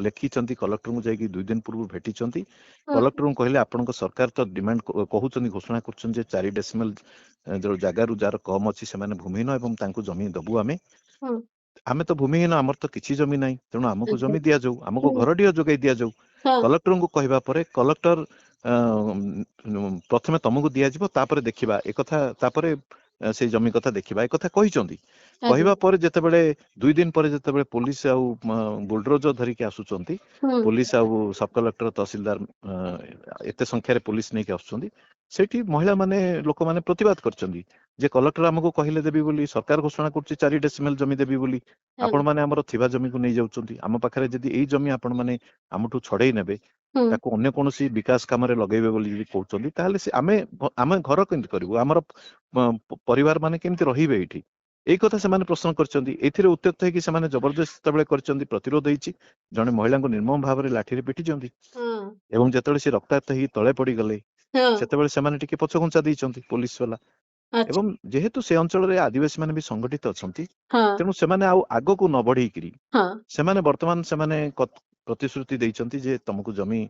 ଲେଖିଛନ୍ତି, କଲେକ୍ଟରଙ୍କୁ ଯାଇକି 2 ଦିନ ପୂର୍ବରୁ ଭେଟିଛନ୍ତି।
ହଁ
କଲେକ୍ଟରଙ୍କୁ କହିଲେ ଆପଣଙ୍କ ସରକାର ତ ଡିମାଣ୍ଡ କହୁଛନ୍ତି, ଘୋଷଣା କରୁଛନ୍ତି ଯେ 4 ଡେସିମେଲ ଯୋଉ ଜାଗାରୁ ଯାହାର କମ ଅଛି ସେମାନେ ଭୂମିହୀନ ଏବଂ ତାଙ୍କୁ ଜମି ଦବୁ ଆମେ।
ହଁ।
ଆମେ ତ ଭୂମିହୀନ, ଆମର ତ କିଛି ଜମି ନାହିଁ, ତେଣୁ ଆମକୁ
ଆଚ୍ଛା।
ଜମି ଦିଆଯାଉ, ଆମକୁ
ହୁଁ।
ଘରଟିଏ ଯୋଗାଇ ଦିଆଯାଉ।
ହଁ
କଲେକ୍ଟରଙ୍କୁ କହିବା ପରେ କଲେକ୍ଟର ପ୍ରଥମେ ତମକୁ ଦିଆଯିବ, ତାପରେ ଦେଖିବା ଏକଥା, ତାପରେ ସେଇ ଜମି କଥା ଦେଖିବା, ଏକଥା କହିଛନ୍ତି।
ଆଜ୍ଞା।
କହିବା ପରେ ଯେତେବେଳେ 2 ଦିନ ପରେ ଯେତେବେଳେ ପୋଲିସ ଆଉ ବୁଲଡୋଜର ଧରିକି ଆସୁଛନ୍ତି,
ହୁଁ
ପୋଲିସ ଆଉ ସବ କଲେକ୍ଟର, ତହସିଲଦାର ଏତେ ସଂଖ୍ୟାରେ ପୋଲିସ ନେଇକି ଆସୁଛନ୍ତି, ସେଠି ମହିଳାମାନେ, ଲୋକମାନେ ପ୍ରତିବାଦ କରିଛନ୍ତି ଯେ କଲେକ୍ଟର ଆମକୁ କହିଲେ ଦେବି ବୋଲି, ସରକାର ଘୋଷଣା କରୁଛି 4 ଡେସିମେଲ ଜମି ଦେବି ବୋଲି,
ହଁ
ଆପଣ ମାନେ ଆମର ଥିବା ଜମିକୁ ନେଇଯାଉଛନ୍ତି। ଆମ ପାଖରେ ଯଦି ଏଇ ଜମି ଆପଣ ମାନେ ଆମଠୁ ଛଡେଇ ନେବେ,
ହୁଁ
ତାକୁ ଅନ୍ୟ କୌଣସି ବିକାଶ କାମରେ ଲଗେଇବେ ବୋଲି ଯଦି କହୁଛନ୍ତି, ତାହେଲେ ଆମେ ଘର କେମିତି କରିବୁ, ଆମର ପରିବାର ମାନେ କେମିତି ରହିବେ ଏଇଠି, ଏଇ କଥା ସେମାନେ ପ୍ରଶ୍ନ କରିଛନ୍ତି। ଏଥିରେ ଉତ୍ତ୍ୟକ୍ତ ହେଇକି ସେମାନେ ଜବରଦସ୍ତ ଯେତେବେଳେ କରିଛନ୍ତି, ପ୍ରତିରୋଧ ହେଇଛି, ଜଣେ ମହିଳାଙ୍କୁ ନିର୍ମମ ଭାବରେ ଲାଠିରେ ପିଟିଛନ୍ତି।
ହଁ
ଏବଂ ଯେତେବେଳେ ସେ ରକ୍ତାକ୍ତ ହେଇକି ତଳେ ପଡିଗଲେ,
ହଁ।
ସେତେବେଳେ ସେମାନେ ଟିକେ ପଛଘୁଞ୍ଚା ଦେଇଛନ୍ତି ପୋଲିସ ବାଲା।
ଆଚ୍ଛା।
ଏବଂ ଯେହେତୁ ସେ ଅଞ୍ଚଳରେ ଆଦିବାସୀ ମାନେ ବି ସଂଗଠିତ ଅଛନ୍ତି,
ହଁ
ତେଣୁ ସେମାନେ ଆଉ ଆଗକୁ ନ ବଢେଇକିରି
ହଁ
ସେମାନେ ପ୍ରତିଶ୍ରୁତି ଦେଇଛନ୍ତି ଯେ ତମକୁ ଜମି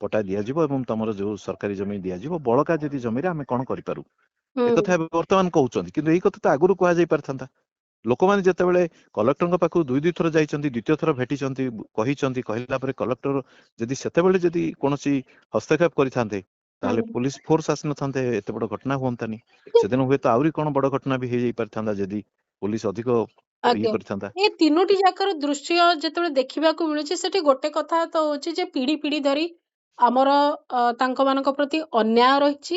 ପଟା ଦିଆଯିବ ଏବଂ ତମର ଯୋଉ ସରକାରୀ ଜମି ଦିଆଯିବ, ବଳକା ଯଦି ଜମିରେ ଆମେ କଣ କରିପାରୁ,
ହୁଁ
ଏକଥା ଏବେ ବର୍ତ୍ତମାନ କହୁଛନ୍ତି। କିନ୍ତୁ ଏଇ କଥା ତ ଆଗରୁ କୁହାଯାଇ ପାରିଥାନ୍ତା। ଲୋକମାନେ ଯେତେବେଳେ କଲେକ୍ଟରଙ୍କ ପାଖକୁ 2 ଥର ଯାଇଛନ୍ତି, ଦ୍ୱିତୀୟ ଥର ଭେଟିଛନ୍ତି, କହିଛନ୍ତି, କହିଲା ପରେ କଲେକ୍ଟର ସେତେବେଳେ ଯଦି କୌଣସି ହସ୍ତକ୍ଷେପ କରିଥାନ୍ତେ, ତାହେଲେ
ହୁଁ।
ପୋଲିସ ଫୋର୍ସ ଆସିନଥାନ୍ତେ, ଏତେ ବଡ ଘଟଣା ହୁଅନ୍ତାନି। ସେଦିନ ହୁଏତ ଆହୁରି କଣ ବଡ ଘଟଣା ବି ହେଇଯାଇ ପାରିଥାନ୍ତା ଯଦି ପୋଲିସ ଅଧିକ ଇଏ
ଆଜ୍ଞା।
କରିଥାନ୍ତା।
ଏ ତିନୋଟି ଯାକର ଦୃଶ୍ୟ ଯେତେବେଳେ ଦେଖିବାକୁ ମିଳୁଛି, ସେଠି ଗୋଟେ କଥା ତ ହଉଛି ଯେ ପିଢି ପିଢି ଧରି ଆମର ତାଙ୍କ ମାନଙ୍କ ପ୍ରତି ଅନ୍ୟାୟ ରହିଛି,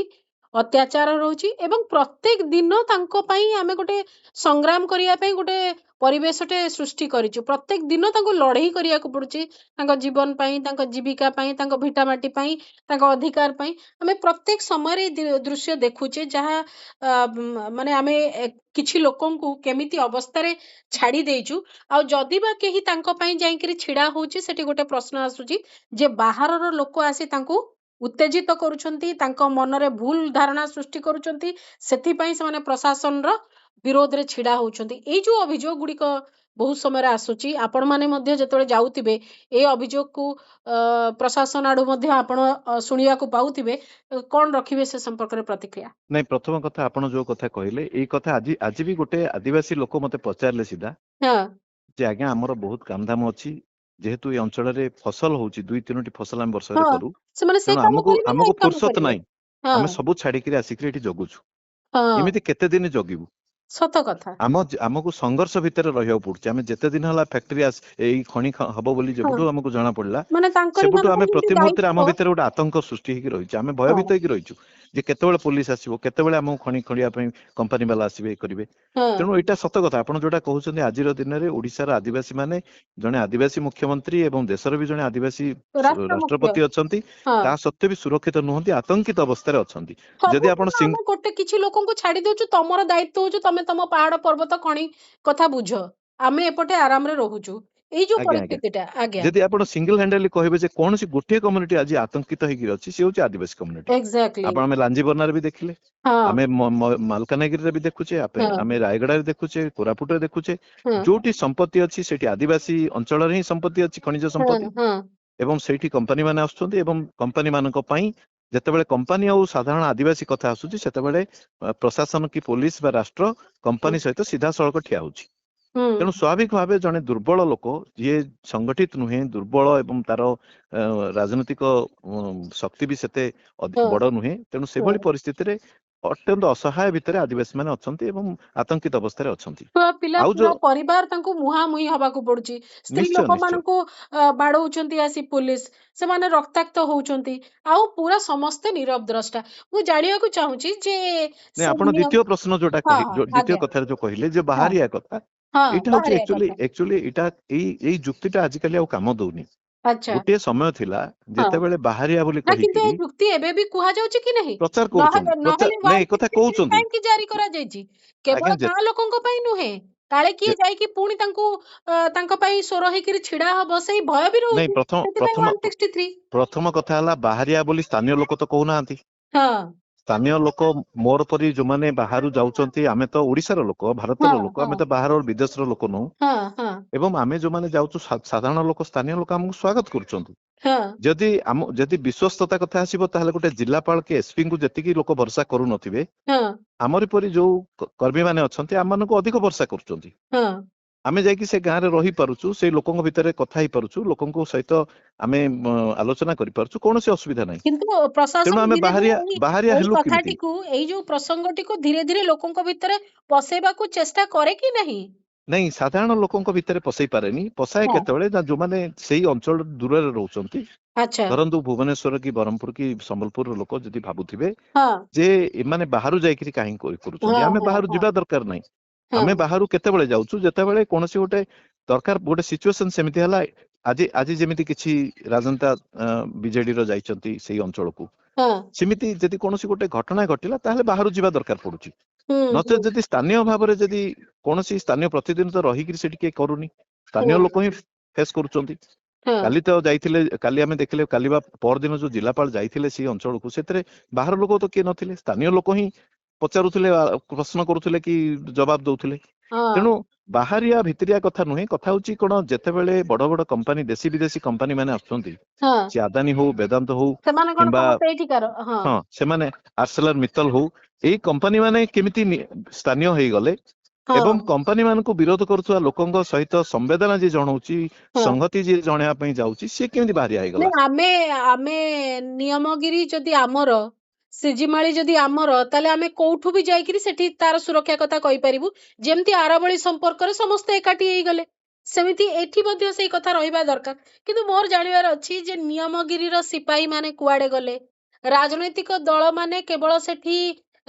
ଅତ୍ୟାଚାର ରହୁଛି, ଏବଂ ପ୍ରତ୍ୟେକ ଦିନ ତାଙ୍କ ପାଇଁ ଆମେ ଗୋଟେ ସଂଗ୍ରାମ କରିବା ପାଇଁ ଗୋଟେ ପରିବେଶଟେ ସୃଷ୍ଟି କରିଛୁ। ପ୍ରତ୍ୟେକ ଦିନ ତାଙ୍କୁ ଲଢେଇ କରିବାକୁ ପଡୁଛି, ତାଙ୍କ ଜୀବନ ପାଇଁ, ତାଙ୍କ ଜୀବିକା ପାଇଁ, ତାଙ୍କ ଭିଟାମାଟି ପାଇଁ, ତାଙ୍କ ଅଧିକାର ପାଇଁ। ଆମେ ପ୍ରତ୍ୟେକ ସମୟରେ ଏଇ ଦୃଶ୍ୟ ଦେଖୁଛେ, ଯାହା ମାନେ ଆମେ କିଛି ଲୋକଙ୍କୁ କେମିତି ଅବସ୍ଥାରେ ଛାଡି ଦେଇଛୁ। ଆଉ ଯଦି ବା କେହି ତାଙ୍କ ପାଇଁ ଯାଇକିରି ଛିଡା ହଉଛି, ସେଠି ଗୋଟେ ପ୍ରଶ୍ନ ଆସୁଛି ଯେ ବାହାରର ଲୋକ ଆସି ତାଙ୍କୁ ଉତ୍ତେଜିତ କରୁଛନ୍ତି, ତାଙ୍କ ମନରେ ଭୁଲ ଧାରଣା ସୃଷ୍ଟି କରୁଛନ୍ତି, ସେଥିପାଇଁ ସେମାନେ ପ୍ରଶାସନର ବିରୋଧରେ ଛିଡା ହଉଛନ୍ତି। ଏଇ ଯୋଉ ଅଭିଯୋଗ ଗୁଡିକ बहुत समय आसुची आपण माने मध्य जेतोळे जाउतिबे ए अभियोग को प्रशासन आडू मध्य आपण सुनिया को पाउतिबे कोन रखिबे से संपर्क रे प्रतिक्रिया
ନାଇଁ ପ୍ରଥମ କଥା ଆପଣ ଯୋଉ କଥା କହିଲେ ଏଇ କଥା ଆଜି ବି ଗୋଟେ ଆଦିବାସୀ ଲୋକ ମତେ ପଚାରିଲେ ସିଧା
ହଁ
ଯେ ଆଜ୍ଞା ଆମର ବହୁତ କାମଧାମ ଅଛି ଯେହେତୁ ଏ ଅଞ୍ଚଳରେ ଫସଲ ହଉଛି 2-3ଟି ଫସଲ ଆମେ ବର୍ଷରେ
ହଁ
କରୁ
ସେମାନେ ସେ
ତେଣୁ
କାମ
ଆମକୁ
କରିବେ ନା ଏ
ଆମକୁ
କାମ
ଫୁର୍ସତ
କରିବେ
ନାହିଁ
ହଁ
ଆମେ ସବୁ ଛାଡିକିରି ଆସିକିରି ଏଠି ଜଗୁଛୁ
ହଁ
ଏମିତି କେତେ ଦିନ ଜଗିବୁ
ସତ କଥା
ଆମକୁ ସଂଘର୍ଷ ଭିତରେ ରହିବାକୁ ପଡୁଛି ଆମେ ଯେତେ ଦିନ ହେଲା ଫ୍ୟାକ୍ଟ୍ରି ଏଇ ଖଣି ହବ ବୋଲି
ହଁ
ଯେବେଠୁ ଆମକୁ ଜଣା ପଡିଲା
ମାନେ ତାଙ୍କରି
ସେବେଠୁ ଆମେ
ମାନଙ୍କର ଯେମିତି
ପ୍ରତି ମୁହୂର୍ତ୍ତରେ ଆମ
ଦାୟିତ୍ୱ
ଭିତରେ ଗୋଟେ ଆତଙ୍କ ସୃଷ୍ଟି ହେଇକି ରହିଛି ଆମେ
ହଁ
ଭୟଭୀତ ହେଇକି ରହିଛୁ ଯେ କେତେବେଳେ ପୋଲିସ ଆସିବ କେତେବେଳେ ଆମକୁ ଖଣି ଖୋଳିବା ପାଇଁ କମ୍ପାନୀ ବାଲା ଆସିବେ କରିବେ
ହଁ
ତେଣୁ ଏଇଟା ସତ କଥା ଆପଣ ଯୋଉଟା କହୁଛନ୍ତି ଆଜିର ଦିନରେ ଓଡିଶାର ଆଦିବାସୀ ମାନେ ଜଣେ ଆଦିବାସୀ ମୁଖ୍ୟମନ୍ତ୍ରୀ ଏବଂ ଦେଶର ବି ଜଣେ ଆଦିବାସୀ
ରାଷ୍ଟ୍ର ମୁଖ୍ୟ
ରାଷ୍ଟ୍ରପତି ଅଛନ୍ତି
ହଁ
ତା ସତ୍ତ୍ୱେ ବି ସୁରକ୍ଷିତ ନୁହନ୍ତି ଆତଙ୍କିତ ଅବସ୍ଥାରେ ଅଛନ୍ତି ଯଦି ଆପଣ
ସବୁଦିନ ଆମେ ଗୋଟେ କିଛି ଲୋକଙ୍କୁ ଛାଡି ଦଉଛୁ ତମର ଦାୟିତ୍ୱ ହଉଛି ତମେ ତମ ପାହାଡ ପର୍ବତ ଖଣି କଥା ବୁଝ ଆମେ ଏପଟେ ଆରାମରେ ରହୁଛୁ ଏଇ ଯୋଉ
ଆଜ୍ଞା ଆଜ୍ଞା
ପରିସ୍ଥିତିଟା ଆଜ୍ଞା
ଯଦି ଆପଣ ସିଙ୍ଗଲ ହ୍ୟାଣ୍ଡେଡଲି କହିବେ ଯେ କୌଣସି ଗୋଟିଏ କମ୍ୟୁନିଟି ଆଜି ଆତଙ୍କିତ ହେଇକି ଅଛି ସେ ହଉଛି ଆଦିବାସୀ କମ୍ୟୁନିଟି
ଏକ୍ସାକ୍ଟଲି
ଆପଣ ଆମେ ଲାଞ୍ଜିବର୍ଣ୍ଣାରେ ବି ଦେଖିଲେ
ହଁ
ଆମେ ମାଲକାନଗିରିରେ ବି ଦେଖୁଛେ
ହଁ
ଆମେ ରାୟଗଡାରେ ଦେଖୁଛେ କୋରାପୁଟରେ ଦେଖୁଛେ
ହଁ
ଯୋଉଠି ସମ୍ପତ୍ତି ଅଛି ସେଠି ଆଦିବାସୀ ଅଞ୍ଚଳରେ ହିଁ ସମ୍ପତ୍ତି ଅଛି ଖଣିଜ
ହଁ
ସମ୍ପତ୍ତି
ହଁ
ଏବଂ ସେଇଠି କମ୍ପାନୀ ମାନେ ଆସୁଛନ୍ତି ଏବଂ କମ୍ପାନୀ ମାନଙ୍କ ପାଇଁ ଯେତେବେଳେ କମ୍ପାନୀ ଆଉ ସାଧାରଣ ଆଦିବାସୀ କଥା ଆସୁଛି ସେତେବେଳେ ପ୍ରଶାସନ କି ପୋଲିସ ବା ରାଷ୍ଟ୍ର କମ୍ପାନୀ ସହିତ ସିଧାସଳଖ ଠିଆ ହଉଛି
ହୁଁ
ତେଣୁ ସ୍ୱାଭାବିକ ଭାବେ ଜଣେ ଦୁର୍ବଳ ଲୋକ ଯିଏ ସଂଗଠିତ ନୁହେଁ ଦୁର୍ବଳ ଏବଂ ତାର ରାଜନୈତିକ ଶକ୍ତି ବି ସେତେ
ହଁ
ବଡ ନୁହେଁ ତେଣୁ
ହଁ
ସେଭଳି ପରିସ୍ଥିତିରେ ଅତ୍ୟନ୍ତ ଅସହାୟ ଭିତରେ ଆଦିବାସୀ ମାନେ ଅଛନ୍ତି ଏବଂ ଆତଙ୍କିତ ଅବସ୍ଥାରେ ଅଛନ୍ତି
ଛୁଆ ପିଲା
ଆଉ
ପୁରା
ଯୋଉ
ପରିବାର ତାଙ୍କୁ ମୁହାଁମୁହିଁ ହବାକୁ ପଡୁଛି ସ୍ତ୍ରୀ
ନିଶ୍ଚୟ ନିଶ୍ଚୟ
ଲୋକମାନଙ୍କୁ ବାଡଉଛନ୍ତି ଆସି ପୋଲିସ ସେମାନେ ରକ୍ତାକ୍ତ ହଉଛନ୍ତି ଆଉ ପୁରା ସମସ୍ତେ ନୀରବ ଦ୍ରଷ୍ଟା ମୁଁ ଜାଣିବାକୁ ଚାହୁଁଛି ଯେ
ନାଇଁ
ସେ
ଆପଣ
ନିୟମ
ଦ୍ୱିତୀୟ ପ୍ରଶ୍ନ ଯୋଉଟା
ହଁ ହଁ
ଦ୍ୱିତୀୟ
ଆଜ୍ଞା
କଥାରେ ଯୋଉ କହିଲେ ଯେ
ହଁ
ବାହାରିଆ କଥା
ହଁ
ଏଇଟା ହଉଛି
ବାହାରିଆ
ଆକ୍ଚୁଆଲି
କଥା
ଆକ୍ଚୁଆଲି ଏଇଟା ଏଇ ଯୁକ୍ତିଟା ଆଜିକାଲି ଆଉ କାମ ଦଉନି
ଆଚ୍ଛା
ଗୋଟିଏ ସମୟ ଥିଲା
ହଁ
ଯେତେବେଳେ ବାହାରିଆ ବୋଲି
ନା କିନ୍ତୁ ଏ
କହିକିରି
ଯୁକ୍ତି ଏବେ ବି କୁହାଯାଉଛି କି ନାହିଁ
ପ୍ରଚାର କରୁଛନ୍ତି
ନହେଲେ
ନାଇଁ ଏ କଥା
163
କହୁଛନ୍ତି
କାହିଁକି ଜାରି କରାଯାଇଛି
ଆଜ୍ଞା
କେବଳ ଗାଁ ଲୋକଙ୍କ ପାଇଁ ନୁହେଁ କାଳେ କିଏ ଯାଇକି ପୁଣି ତାଙ୍କୁ ତାଙ୍କ ପାଇଁ ସ୍ୱର ହେଇକିରି ଛିଡା ହବ ସେଇ ଭୟ ବି
ନାଇଁ
ରହୁଛି
ପ୍ରଥମ
ସେଥିପାଇଁ
ପ୍ରଥମ
163
ପ୍ରଥମ କଥା ହେଲା ବାହାରିଆ ବୋଲି ସ୍ଥାନୀୟ ଲୋକ ତ କହୁନାହାନ୍ତି
ହଁ
ସ୍ଥାନୀୟ ଲୋକ ମୋର ପରି ଯୋଉମାନେ ବାହାରୁ ଯାଉଛନ୍ତି ଆମେ ତ ଓଡିଶାର ଲୋକ
ହଁ
ଭାରତର ଲୋକ
ହଁ
ଆମେ ତ ବାହାର ବିଦେଶର ଲୋକ ନୁହଁ
ହଁ ହଁ
ଏବଂ ଆମେ ଯୋଉମାନେ ଯାଉଛୁ ସାଧାରଣ ଲୋକ ସ୍ଥାନୀୟ ଲୋକ ଆମକୁ ସ୍ୱାଗତ କରୁଛନ୍ତି
ହଁ
ଯଦି ବିଶ୍ୱସ୍ତତା କଥା ଆସିବ ତାହେଲେ ଗୋଟେ ଜିଲ୍ଲାପାଳ କି ଏସପି ଙ୍କୁ ଯେତିକି ଲୋକ ଭରସା କରୁନଥିବେ
ହଁ
ଆମରି ପରି ଯୋଉ କର୍ମୀ ମାନେ ଅଛନ୍ତି ଆମମାନଙ୍କୁ ଅଧିକ ଭରସା କରୁଛନ୍ତି
ହଁ
ଆମେ ଯାଇକି ସେ ଗାଁରେ ରହିପାରୁଛୁ ସେଇ ଲୋକଙ୍କ ଭିତରେ କଥା ହେଇପାରୁଛୁ ଲୋକଙ୍କ ସହିତ ଆମେ ଆଲୋଚନା କରିପାରୁଛୁ କୌଣସି ଅସୁବିଧା ନାହିଁ
କିନ୍ତୁ
ତେଣୁ
ପ୍ରଶାସନ
ଆମେ
ଧୀରେ ଧୀରେ
ବାହାରିଆ
ଏଇ
ବାହାରିଆ
ଏଇ
ହେଲୁ କେମିତି
କଥାଟିକୁ ଏଇ ଯୋଉ ପ୍ରସଙ୍ଗଟିକୁ ଧୀରେ ଧୀରେ ଲୋକଙ୍କ ଭିତରେ ପଶେଇବାକୁ ଚେଷ୍ଟା କରେ କି ନାହିଁ
ନାଇଁ ସାଧାରଣ ଲୋକଙ୍କ ଭିତରେ ପଶେଇ ପାରେନି ପଶାଏ
ହଁ
କେତେବେଳେ ନା ଯୋଉମାନେ ସେଇ ଅଞ୍ଚଳ ଦୂରରେ ରହୁଛନ୍ତି
ଆଚ୍ଛା
ଧରନ୍ତୁ ଭୁବନେଶ୍ୱର କି ବ୍ରହ୍ମପୁର କି ସମ୍ବଲପୁରର ଲୋକ ଯଦି ଭାବୁଥିବେ
ହଁ
ଯେ ଏମାନେ ବାହାରୁ ଯାଇକିରି କାହିଁକି
ହଁ
କରୁଛନ୍ତି ଆମେ
ହଁ
ବାହାରୁ
ହଁ
ଯିବା ଦରକାର ନାହିଁ
ହଁ
ଆମେ ବାହାରୁ କେତେବେଳେ ଯାଉଛୁ ଯେତେବେଳେ କୌଣସି ଗୋଟେ ଦରକାର ଗୋଟେ ସିଚୁଏସନ ସେମିତି ହେଲା ଆଜି ଯେମିତି କିଛି ରାଜନେତା ବିଜେଡିର ଯାଇଛନ୍ତି ସେଇ ଅଞ୍ଚଳକୁ
ହଁ
ସେମିତି ଯଦି କୌଣସି ଗୋଟେ ଘଟଣା ଘଟିଲା ତାହେଲେ ବାହାରୁ ଯିବା ଦରକାର ପଡୁଛି
ହୁଁ
ନଚେତ
ହୁଁ
ଯଦି ସ୍ଥାନୀୟ ଭାବରେ ଯଦି କୌଣସି ସ୍ଥାନୀୟ ପ୍ରତିନିଧି ତ ରହିକିରି ସେଠି କିଏ କରୁନି ସ୍ଥାନୀୟ
ହୁଁ
ଲୋକ ହିଁ ଫେସ୍ କରୁଛନ୍ତି
ହଁ
କାଲି ତ ଯାଇଥିଲେ କାଲି ଆମେ ଦେଖିଲେ କାଲି ବା ପରଦିନ ଯୋଉ ଜିଲ୍ଲାପାଳ ଯାଇଥିଲେ ସେଇ ଅଞ୍ଚଳକୁ ସେଥିରେ ବାହାର ଲୋକ ତ କିଏ ନଥିଲେ ସ୍ଥାନୀୟ ଲୋକ ହିଁ ପଚାରୁଥିଲେ ପ୍ରଶ୍ନ କରୁଥିଲେ କି ଜବାବ ଦଉଥିଲେ
ହଁ
ତେଣୁ ବାହାରିଆ ଭିତରିଆ କଥା ନୁହେଁ କଥା ହଉଛି କଣ ଯେତେବେଳେ ବଡ ବଡ କମ୍ପାନୀ ଦେଶୀ ବିଦେଶୀ କମ୍ପାନୀ ମାନେ ଆସୁଛନ୍ତି
ହଁ
ସେ ଆଦାନୀ ହଉ ବେଦାନ୍ତ ହଉ
ସେମାନେ କଣ
କିମ୍ବା
ସମସ୍ତେ ଏଇଠିକାର ହଁ
ସେମାନେ ଆର୍ସେଲର ମିତ୍ତଲ ହଉ ଏଇ କମ୍ପାନୀ ମାନେ କେମିତି ସ୍ଥାନୀୟ ହେଇଗଲେ
ହଁ
ଏବଂ କମ୍ପାନୀ ମାନଙ୍କୁ ବିରୋଧ କରୁଥିବା ଲୋକଙ୍କ ସହିତ ସମ୍ବେଦନା ଯିଏ ଜଣାଉଛି
ହଁ
ସଂହତି ଯିଏ ଜଣେଇବା ପାଇଁ ଯାଉଛି ସିଏ କେମିତି ବାହାରିଆ ହେଇଗଲା
ନାଇଁ ଆମେ ନିୟମଗିରି ଯଦି ଆମର ସିଜିମାଳି ଯଦି ଆମର ତାହେଲେ ଆମେ କୋଉଠୁ ବି ଯାଇକିରି ସେଠି ତାର ସୁରକ୍ଷା କଥା କହିପାରିବୁ ଯେମିତି ଆରବଳି ସମ୍ପର୍କରେ ସମସ୍ତେ ଏକାଠି ହେଇଗଲେ ସେମିତି ଏଠି ମଧ୍ୟ ସେଇ କଥା ରହିବା ଦରକାର କିନ୍ତୁ ମୋର ଜାଣିବାର ଅଛି ଯେ ନିୟମଗିରିର ସିପାହୀ ମାନେ କୁଆଡେ ଗଲେ ରାଜନୈତିକ ଦଳ ମାନେ କେବଳ ସେଠି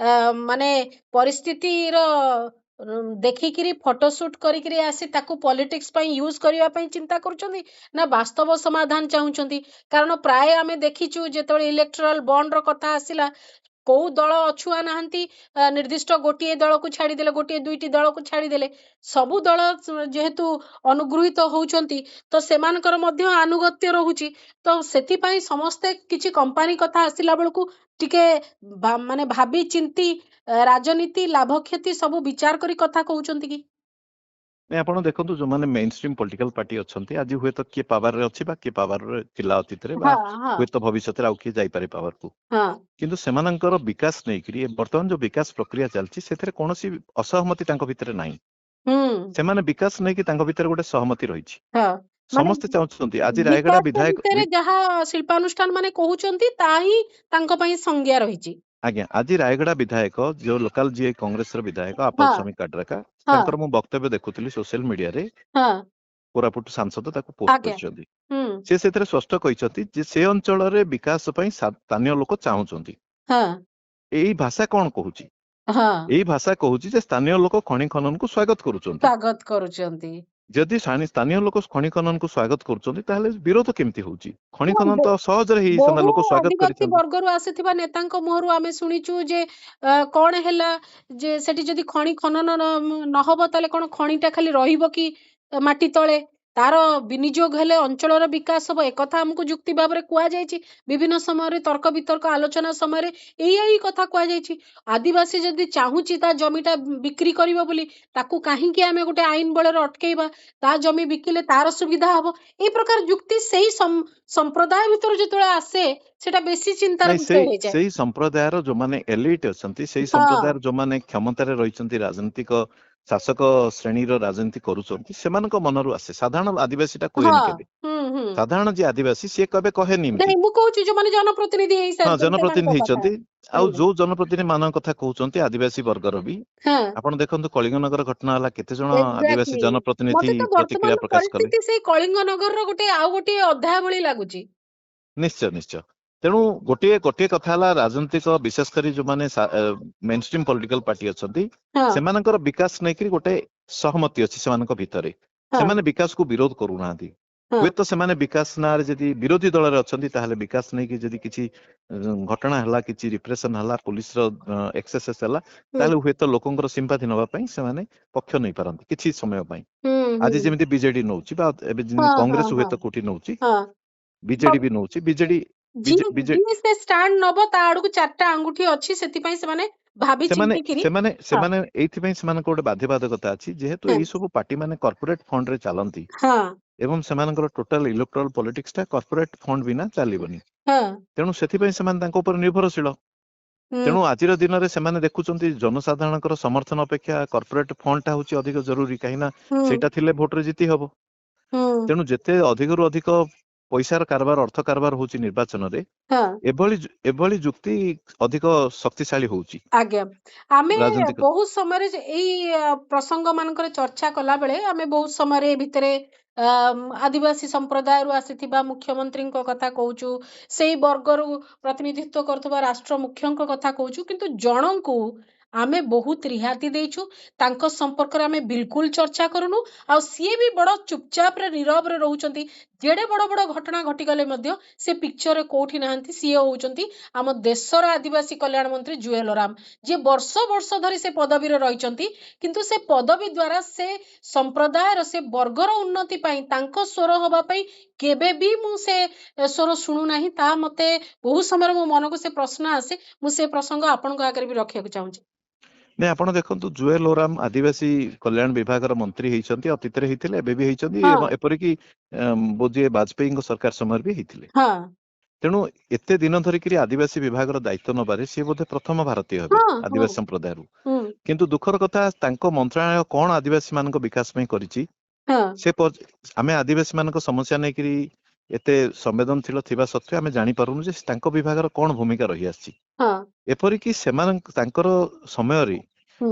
ମାନେ ପରିସ୍ଥିତିର ଦେଖିକିରି ଫଟୋ ସୁଟ କରିକିରି ଆସି ତାକୁ ପଲିଟିକ୍ସ ପାଇଁ ୟୁଜ କରିବା ପାଇଁ ଚିନ୍ତା କରୁଛନ୍ତି ନା ବାସ୍ତବ ସମାଧାନ ଚାହୁଁଛନ୍ତି କାରଣ ପ୍ରାୟ ଆମେ ଦେଖିଛୁ ଯେତେବେଳେ ଇଲେକ୍ଟ୍ରାଲ ବଣ୍ଡର କଥା ଆସିଲା କୋଉ ଦଳ ଅଛୁଆ ନାହାନ୍ତି ନିର୍ଦ୍ଦିଷ୍ଟ ଗୋଟିଏ ଦଳକୁ ଛାଡିଦେଲେ ଗୋଟିଏ ଦୁଇଟି ଦଳକୁ ଛାଡିଦେଲେ ସବୁ ଦଳ ଯେହେତୁ ଅନୁଗୃହୀତ ହଉଛନ୍ତି ତ ସେମାନଙ୍କର ମଧ୍ୟ ଆନୁଗତ୍ୟ ରହୁଛି ତ ସେଥିପାଇଁ ସମସ୍ତେ କିଛି କମ୍ପାନୀ କଥା ଆସିଲା ବେଳକୁ ଟିକେ ମାନେ ଭାବି ଚିନ୍ତି ରାଜନୀତି ଲାଭ କ୍ଷତି ସବୁ ବିଚାର କରି କଥା କହୁଛନ୍ତି କି
ନାଇଁ ଆପଣ ଦେଖନ୍ତୁ ଯୋଉମାନେ ମେନ୍ ଷ୍ଟ୍ରିମ୍ ପଲିଟିକାଲ ପାର୍ଟି ଅଛନ୍ତି ଆଜି ହୁଏତ କିଏ ପାୱାରରେ ଅଛି ବା କିଏ ପାୱାରରେ ଥିଲା ଅତୀତରେ ବା
ହଁ ହଁ
ହୁଏତ ଭବିଷ୍ୟତରେ ଆଉ କିଏ ଯାଇପାରେ ପାୱାରକୁ,
ହଁ
କିନ୍ତୁ ସେମାନଙ୍କର ବିକାଶ ନେଇକରି ବର୍ତ୍ତମାନ ଯୋଉ ବିକାଶ ପ୍ରକ୍ରିୟା ଚାଲିଛି ସେଥିରେ କୌଣସି ଅସହମତି ତାଙ୍କ ଭିତରେ ନାହିଁ।
ହୁଁ
ସେମାନେ ବିକାଶ ନେଇକି ତାଙ୍କ ଭିତରେ ଗୋଟେ ସହମତି ରହିଛି।
ହଁ ମାନେ
ସମସ୍ତେ ଚାହୁଁଛନ୍ତି ଆଜି ରାୟଗଡା
ବିକାଶ
ବିଧାୟକ
ଭିତରେ ଯାହା ଶିଳ୍ପାନୁଷ୍ଠାନ ମାନେ କହୁଛନ୍ତି ତାହା ହିଁ ତାଙ୍କ ପାଇଁ ସଂଜ୍ଞା ରହିଛି।
ଆଜ୍ଞା ଆଜି ରାୟଗଡା ବିଧାୟକ ଯୋଉ ଲୋକାଲ ଯିଏ କଂଗ୍ରେସର ବିଧାୟକ ଆପଲ
ହଁ
ସ୍ୱାମୀ କାଡ୍ରାକା,
ହଁ
ତାଙ୍କର ମୁଁ ବକ୍ତବ୍ୟ ଦେଖୁଥିଲି ସୋସିଆଲ ମିଡିଆରେ,
ହଁ
କୋରାପୁଟ ସାଂସଦ ତାକୁ ପୋଷ୍ଟ
ଆଜ୍ଞା
କରିଛନ୍ତି।
ହୁଁ
ସେ ସେଥିରେ ସ୍ପଷ୍ଟ କହିଛନ୍ତି ଯେ ସେ ଅଞ୍ଚଳରେ ବିକାଶ ପାଇଁ ସ୍ଥାନୀୟ ଲୋକ ଚାହୁଁଛନ୍ତି।
ହଁ
ଏଇ ଭାଷା କଣ କହୁଛି?
ହଁ
ଏଇ ଭାଷା କହୁଛି ଯେ ସ୍ଥାନୀୟ ଲୋକ ଖଣି ଖନନକୁ ସ୍ୱାଗତ କରୁଛନ୍ତି।
ସ୍ୱାଗତ କରୁଛନ୍ତି।
ଯଦି ସ୍ଥାନୀୟ ଲୋକ ଖଣି ଖନନକୁ ସ୍ୱାଗତ କରୁଛନ୍ତି ତାହେଲେ ବିରୋଧ କେମିତି ହଉଛି? ଖଣି
ନା,
ଖନନ ତ ସହଜରେ ହେଇଥାନ୍ତା,
ବହୁ
ଲୋକ ସ୍ୱାଗତ
ଆଦିବାସୀ
କରିଥାନ୍ତେ।
ବର୍ଗରୁ ଆସିଥିବା ନେତାଙ୍କ ମୁହଁରୁ ଆମେ ଶୁଣିଛୁ ଯେ କଣ ହେଲା ଯେ ସେଠି ଯଦି ଖଣି ଖନନ ନହବ ତାହେଲେ କଣ ଖଣିଟା ଖାଲି ରହିବ କି ମାଟି ତଳେ, ତାର ବିନିଯୋଗ ହେଲେ ଅଞ୍ଚଳର ବିକାଶ ହବ, ଏକଥା ଆମକୁ ଯୁକ୍ତି ଭାବରେ କୁହାଯାଇଛି। ବିଭିନ୍ନ ସମୟରେ ତର୍କ ବିତର୍କ ଆଲୋଚନା ସମୟରେ ଏଇଆ ହିଁ କଥା କୁହାଯାଇଛି। ଆଦିବାସୀ ଯଦି ଚାହୁଁଛି ତା ଜମିଟା ବିକ୍ରି କରିବ ବୋଲି, ତାକୁ କାହିଁକି ଆମେ ଗୋଟେ ଆଇନ ବଳରେ ଅଟକେଇବା? ତା ଜମି ବିକିଲେ ତାର ସୁବିଧା ହବ। ଏଇ ପ୍ରକାର ଯୁକ୍ତି ସେଇ ସମ୍ପ୍ରଦାୟ ଭିତରୁ ଯେତେବେଳେ ଆସେ ସେଟା ବେଶୀ ଚିନ୍ତାର
ନାଇଁ
ବିଷୟ
ସେଇ
ହେଇଯାଏ।
ସେଇ ସମ୍ପ୍ରଦାୟର ଯୋଉମାନେ ଏଲିଟ୍ ଅଛନ୍ତି, ସେଇ
ହଁ
ସମ୍ପ୍ରଦାୟର ଯୋଉମାନେ କ୍ଷମତାରେ ରହିଛନ୍ତି, ରାଜନୈତିକ ଶାସକ ଶ୍ରେଣୀର ରାଜନୀତି କରୁଛନ୍ତି, ସେମାନଙ୍କ ମନରୁ ଆସେ। ସାଧାରଣ ଆଦିବାସୀ ଟା
ହଁ
କୁହେନି କେବେ।
ହୁଁ
ସାଧାରଣ ଯିଏ ଆଦିବାସୀ ସିଏ କେବେ କହେନି ଏମିତି।
ନାଇଁ ମୁଁ କହୁଛି ଯୋଉମାନେ ଜନପ୍ରତିନିଧି
ହଁ
ହେଇସାରିଛନ୍ତି
ଜନପ୍ରତିନିଧି
ସେମାନଙ୍କ କଥା।
ହେଇଛନ୍ତି। ଆଉ
ହୁଁ
ଯୋଉ ଜନପ୍ରତିନିଧି ମାନଙ୍କ କଥା କହୁଛନ୍ତି ଆଦିବାସୀ ବର୍ଗର ବି,
ହଁ
ଆପଣ ଦେଖନ୍ତୁ କଳିଙ୍ଗନଗର ଘଟଣା ହେଲା, କେତେ ଜଣ ଆଦିବାସୀ
ଏକ୍ଜାକ୍ଟଲି।
ଜନପ୍ରତିନିଧି
ମତେ ତ
ପ୍ରତିକ୍ରିୟା
ବର୍ତ୍ତମାନ
ପ୍ରକାଶ କଲେ।
ପରିସ୍ଥିତି ସେଇ କଳିଙ୍ଗ ନଗରର ଆଉ ଗୋଟେ ଅଧ୍ୟାୟ ଭଳି ଲାଗୁଛି।
ନିଶ୍ଚୟ ନିଶ୍ଚୟ। ତେଣୁ ଗୋଟିଏ କଥା ହେଲା, ରାଜନୈତିକ ବିଶେଷ କରି ଯୋଉମାନେ ମେନ୍ ଷ୍ଟ୍ରିମ୍ ପଲିଟିକାଲ ପାର୍ଟି ଅଛନ୍ତି,
ହଁ
ସେମାନଙ୍କର ବିକାଶ ନେଇକରି ଗୋଟେ ସହମତି ଅଛି ସେମାନଙ୍କ ଭିତରେ।
ହଁ
ସେମାନେ ବିକାଶକୁ ବିରୋଧ କରୁନାହାନ୍ତି।
ହଁ
ହୁଏତ ସେମାନେ ବିକାଶ ନାଁରେ ଯଦି ବିରୋଧୀ ଦଳରେ ଅଛନ୍ତି, ତାହେଲେ ବିକାଶ ନେଇକି ଯଦି କିଛି ଘଟଣା ହେଲା, କିଛି ରିପ୍ରେସନ ହେଲା, ପୋଲିସର ଏକ୍ସେସେସ୍ ହେଲା,
ହୁଁ
ତାହେଲେ ହୁଏତ ଲୋକଙ୍କର ସିମ୍ପାଥି ନେବା ପାଇଁ ସେମାନେ ପକ୍ଷ ନେଇପାରନ୍ତି କିଛି ସମୟ ପାଇଁ।
ହୁଁ
ଆଜି
ହୁଁ
ଯେମିତି ବିଜେଡି ନଉଛି ବା ଏବେ
ହଁ
ଯେମିତି
ହଁ
କଂଗ୍ରେସ
ହଁ
ହୁଏତ କୋଉଠି ନଉଛି,
ହଁ
ବିଜେଡି ବି ନଉଛି। ବିଜେଡି
ଯିଏ
ବିଜେଡି
ଯିଏ ସେ ଷ୍ଟାଣ୍ଡ ନବ ତା ଆଡକୁ ଚାରିଟା ଆଙ୍ଗୁଠି ଅଛି, ସେଥିପାଇଁ ସେମାନେ ଭାବି
ସେମାନେ
ଚିନ୍ତିକିରି
ସେମାନେ
ହଁ
ସେମାନେ ଏଇଥିପାଇଁ ସେମାନଙ୍କ ଗୋଟେ ବାଧ୍ୟବାଧକତା ଅଛି, ଯେହେତୁ
ହଁ
ଏଇ ସବୁ ପାର୍ଟି ମାନେ କର୍ପୋରେଟ ଫଣ୍ଡରେ ଚାଲନ୍ତି
ହଁ
ଏବଂ ସେମାନଙ୍କର ଟୋଟାଲ ଇଲେକ୍ଟ୍ରାଲ ପଲିଟିକ୍ସ ଟା କର୍ପୋରେଟ ଫଣ୍ଡ ବିନା ଚାଲିବନି।
ହଁ
ତେଣୁ ସେଥିପାଇଁ ସେମାନେ ତାଙ୍କ ଉପରେ ନିର୍ଭରଶୀଳ।
ହୁଁ
ତେଣୁ ଆଜିର ଦିନରେ ସେମାନେ ଦେଖୁଛନ୍ତି ଜନସାଧାରଣଙ୍କର ସମର୍ଥନ ଅପେକ୍ଷା କର୍ପୋରେଟ ଫଣ୍ଡ ଟା ହଉଛି ଅଧିକ ଜରୁରୀ, କାହିଁକି ନା
ହୁଁ
ସେଇଟା ଥିଲେ ଭୋଟରେ ଜିତି ହବ।
ହୁଁ
ତେଣୁ ଯେତେ ଅଧିକରୁ ଅଧିକ ପଇସାର କାରବାର, ଅର୍ଥ କାରବାର ହଉଛି ନିର୍ବାଚନରେ,
ହଁ
ଏଭଳି ଯୁକ୍ତି ଅଧିକ ଶକ୍ତିଶାଳୀ ହଉଛି
ଆଜ୍ଞା। ଆମେ
ରାଜନୈତିକ।
ବହୁତ ସମୟରେ ଏଇ ପ୍ରସଙ୍ଗ ମାନଙ୍କରେ ଚର୍ଚ୍ଚା କଲା ବେଳେ ଆମେ ବହୁତ ସମୟରେ ଏ ଭିତରେ ଆଦିବାସୀ ସମ୍ପ୍ରଦାୟରୁ ଆସିଥିବା ମୁଖ୍ୟମନ୍ତ୍ରୀଙ୍କ କଥା କହୁଛୁ, ସେଇ ବର୍ଗରୁ ପ୍ରତିନିଧିତ୍ୱ କରୁଥିବା ରାଷ୍ଟ୍ର ମୁଖ୍ୟଙ୍କ କଥା କହୁଛୁ, କିନ୍ତୁ ଜଣଙ୍କୁ ଆମେ ବହୁତ ରିହାତି ଦେଇଛୁ, ତାଙ୍କ ସମ୍ପର୍କରେ ଆମେ ବିଲକୁଲ ଚର୍ଚ୍ଚା କରୁନୁ। ଆଉ ସିଏ ବି ବଡ ଚୁପଚାପରେ ନୀରବରେ ରହୁଛନ୍ତି। ଯେଡେ ବଡ ବଡ ଘଟଣା ଘଟିଗଲେ ମଧ୍ୟ ସେ ପିକ୍ଚରରେ କୋଉଠି ନାହାନ୍ତି। ସିଏ ହଉଛନ୍ତି ଆମ ଦେଶର ଆଦିବାସୀ କଲ୍ୟାଣ ମନ୍ତ୍ରୀ ଜୁଏଲ ଓରାମ, ଯିଏ ବର୍ଷ ବର୍ଷ ଧରି ସେ ପଦବୀରେ ରହିଛନ୍ତି। କିନ୍ତୁ ସେ ପଦବୀ ଦ୍ଵାରା ସେ ସମ୍ପ୍ରଦାୟର, ସେ ବର୍ଗର ଉନ୍ନତି ପାଇଁ, ତାଙ୍କ ସ୍ୱର ହବା ପାଇଁ କେବେ ବି ମୁଁ ସେ ସ୍ୱର ଶୁଣୁନାହିଁ। ତାହା ମତେ ବହୁତ ସମୟରେ ମୋ ମନକୁ ସେ ପ୍ରଶ୍ନ ଆସେ। ମୁଁ ସେ ପ୍ରସଙ୍ଗ ଆପଣଙ୍କ ଆଗରେ ବି ରଖିବାକୁ ଚାହୁଁଛି।
ନାଇଁ ଆପଣ ଦେଖନ୍ତୁ, ଜୁଏଲ ଓରାମ ଆଦିବାସୀ କଲ୍ୟାଣ ବିଭାଗର ମନ୍ତ୍ରୀ ହେଇଛନ୍ତି, ଅତୀତରେ ହେଇଥିଲେ, ଏବେ ବି ହେଇଛନ୍ତି,
ହଁ
ଏବଂ ଏପରିକି ବୋଧହୁଏ ବାଜପେୟୀଙ୍କ ସରକାର ସମୟରେ ବି ହେଇଥିଲେ।
ହଁ
ତେଣୁ ଏତେ ଦିନ ଧରିକିରି ଆଦିବାସୀ ବିଭାଗର ଦାୟିତ୍ୱ ନବାରେ ସିଏ ବୋଧେ ପ୍ରଥମ ଭାରତୀୟ ହେବେ
ହଁ ହଁ
ଆଦିବାସୀ ସମ୍ପ୍ରଦାୟରୁ।
ହୁଁ
କିନ୍ତୁ ଦୁଃଖର କଥା, ତାଙ୍କ ମନ୍ତ୍ରଣାଳୟ କଣ ଆଦିବାସୀ ମାନଙ୍କ ବିକାଶ ପାଇଁ କରିଛି,
ହଁ
ଆମେ ଆଦିବାସୀ ମାନଙ୍କ ସମସ୍ୟା ନେଇକିରି ଏତେ ସମ୍ବେଦନଶୀଳ ଥିବା ସତ୍ତ୍ୱେ ଆମେ ଜାଣିପାରୁନୁ ଯେ ତାଙ୍କ ବିଭାଗର କଣ ଭୂମିକା ରହିଆସିଛି।
ହଁ
ଏପରିକି ତାଙ୍କର ସମୟରେ
ହୁଁ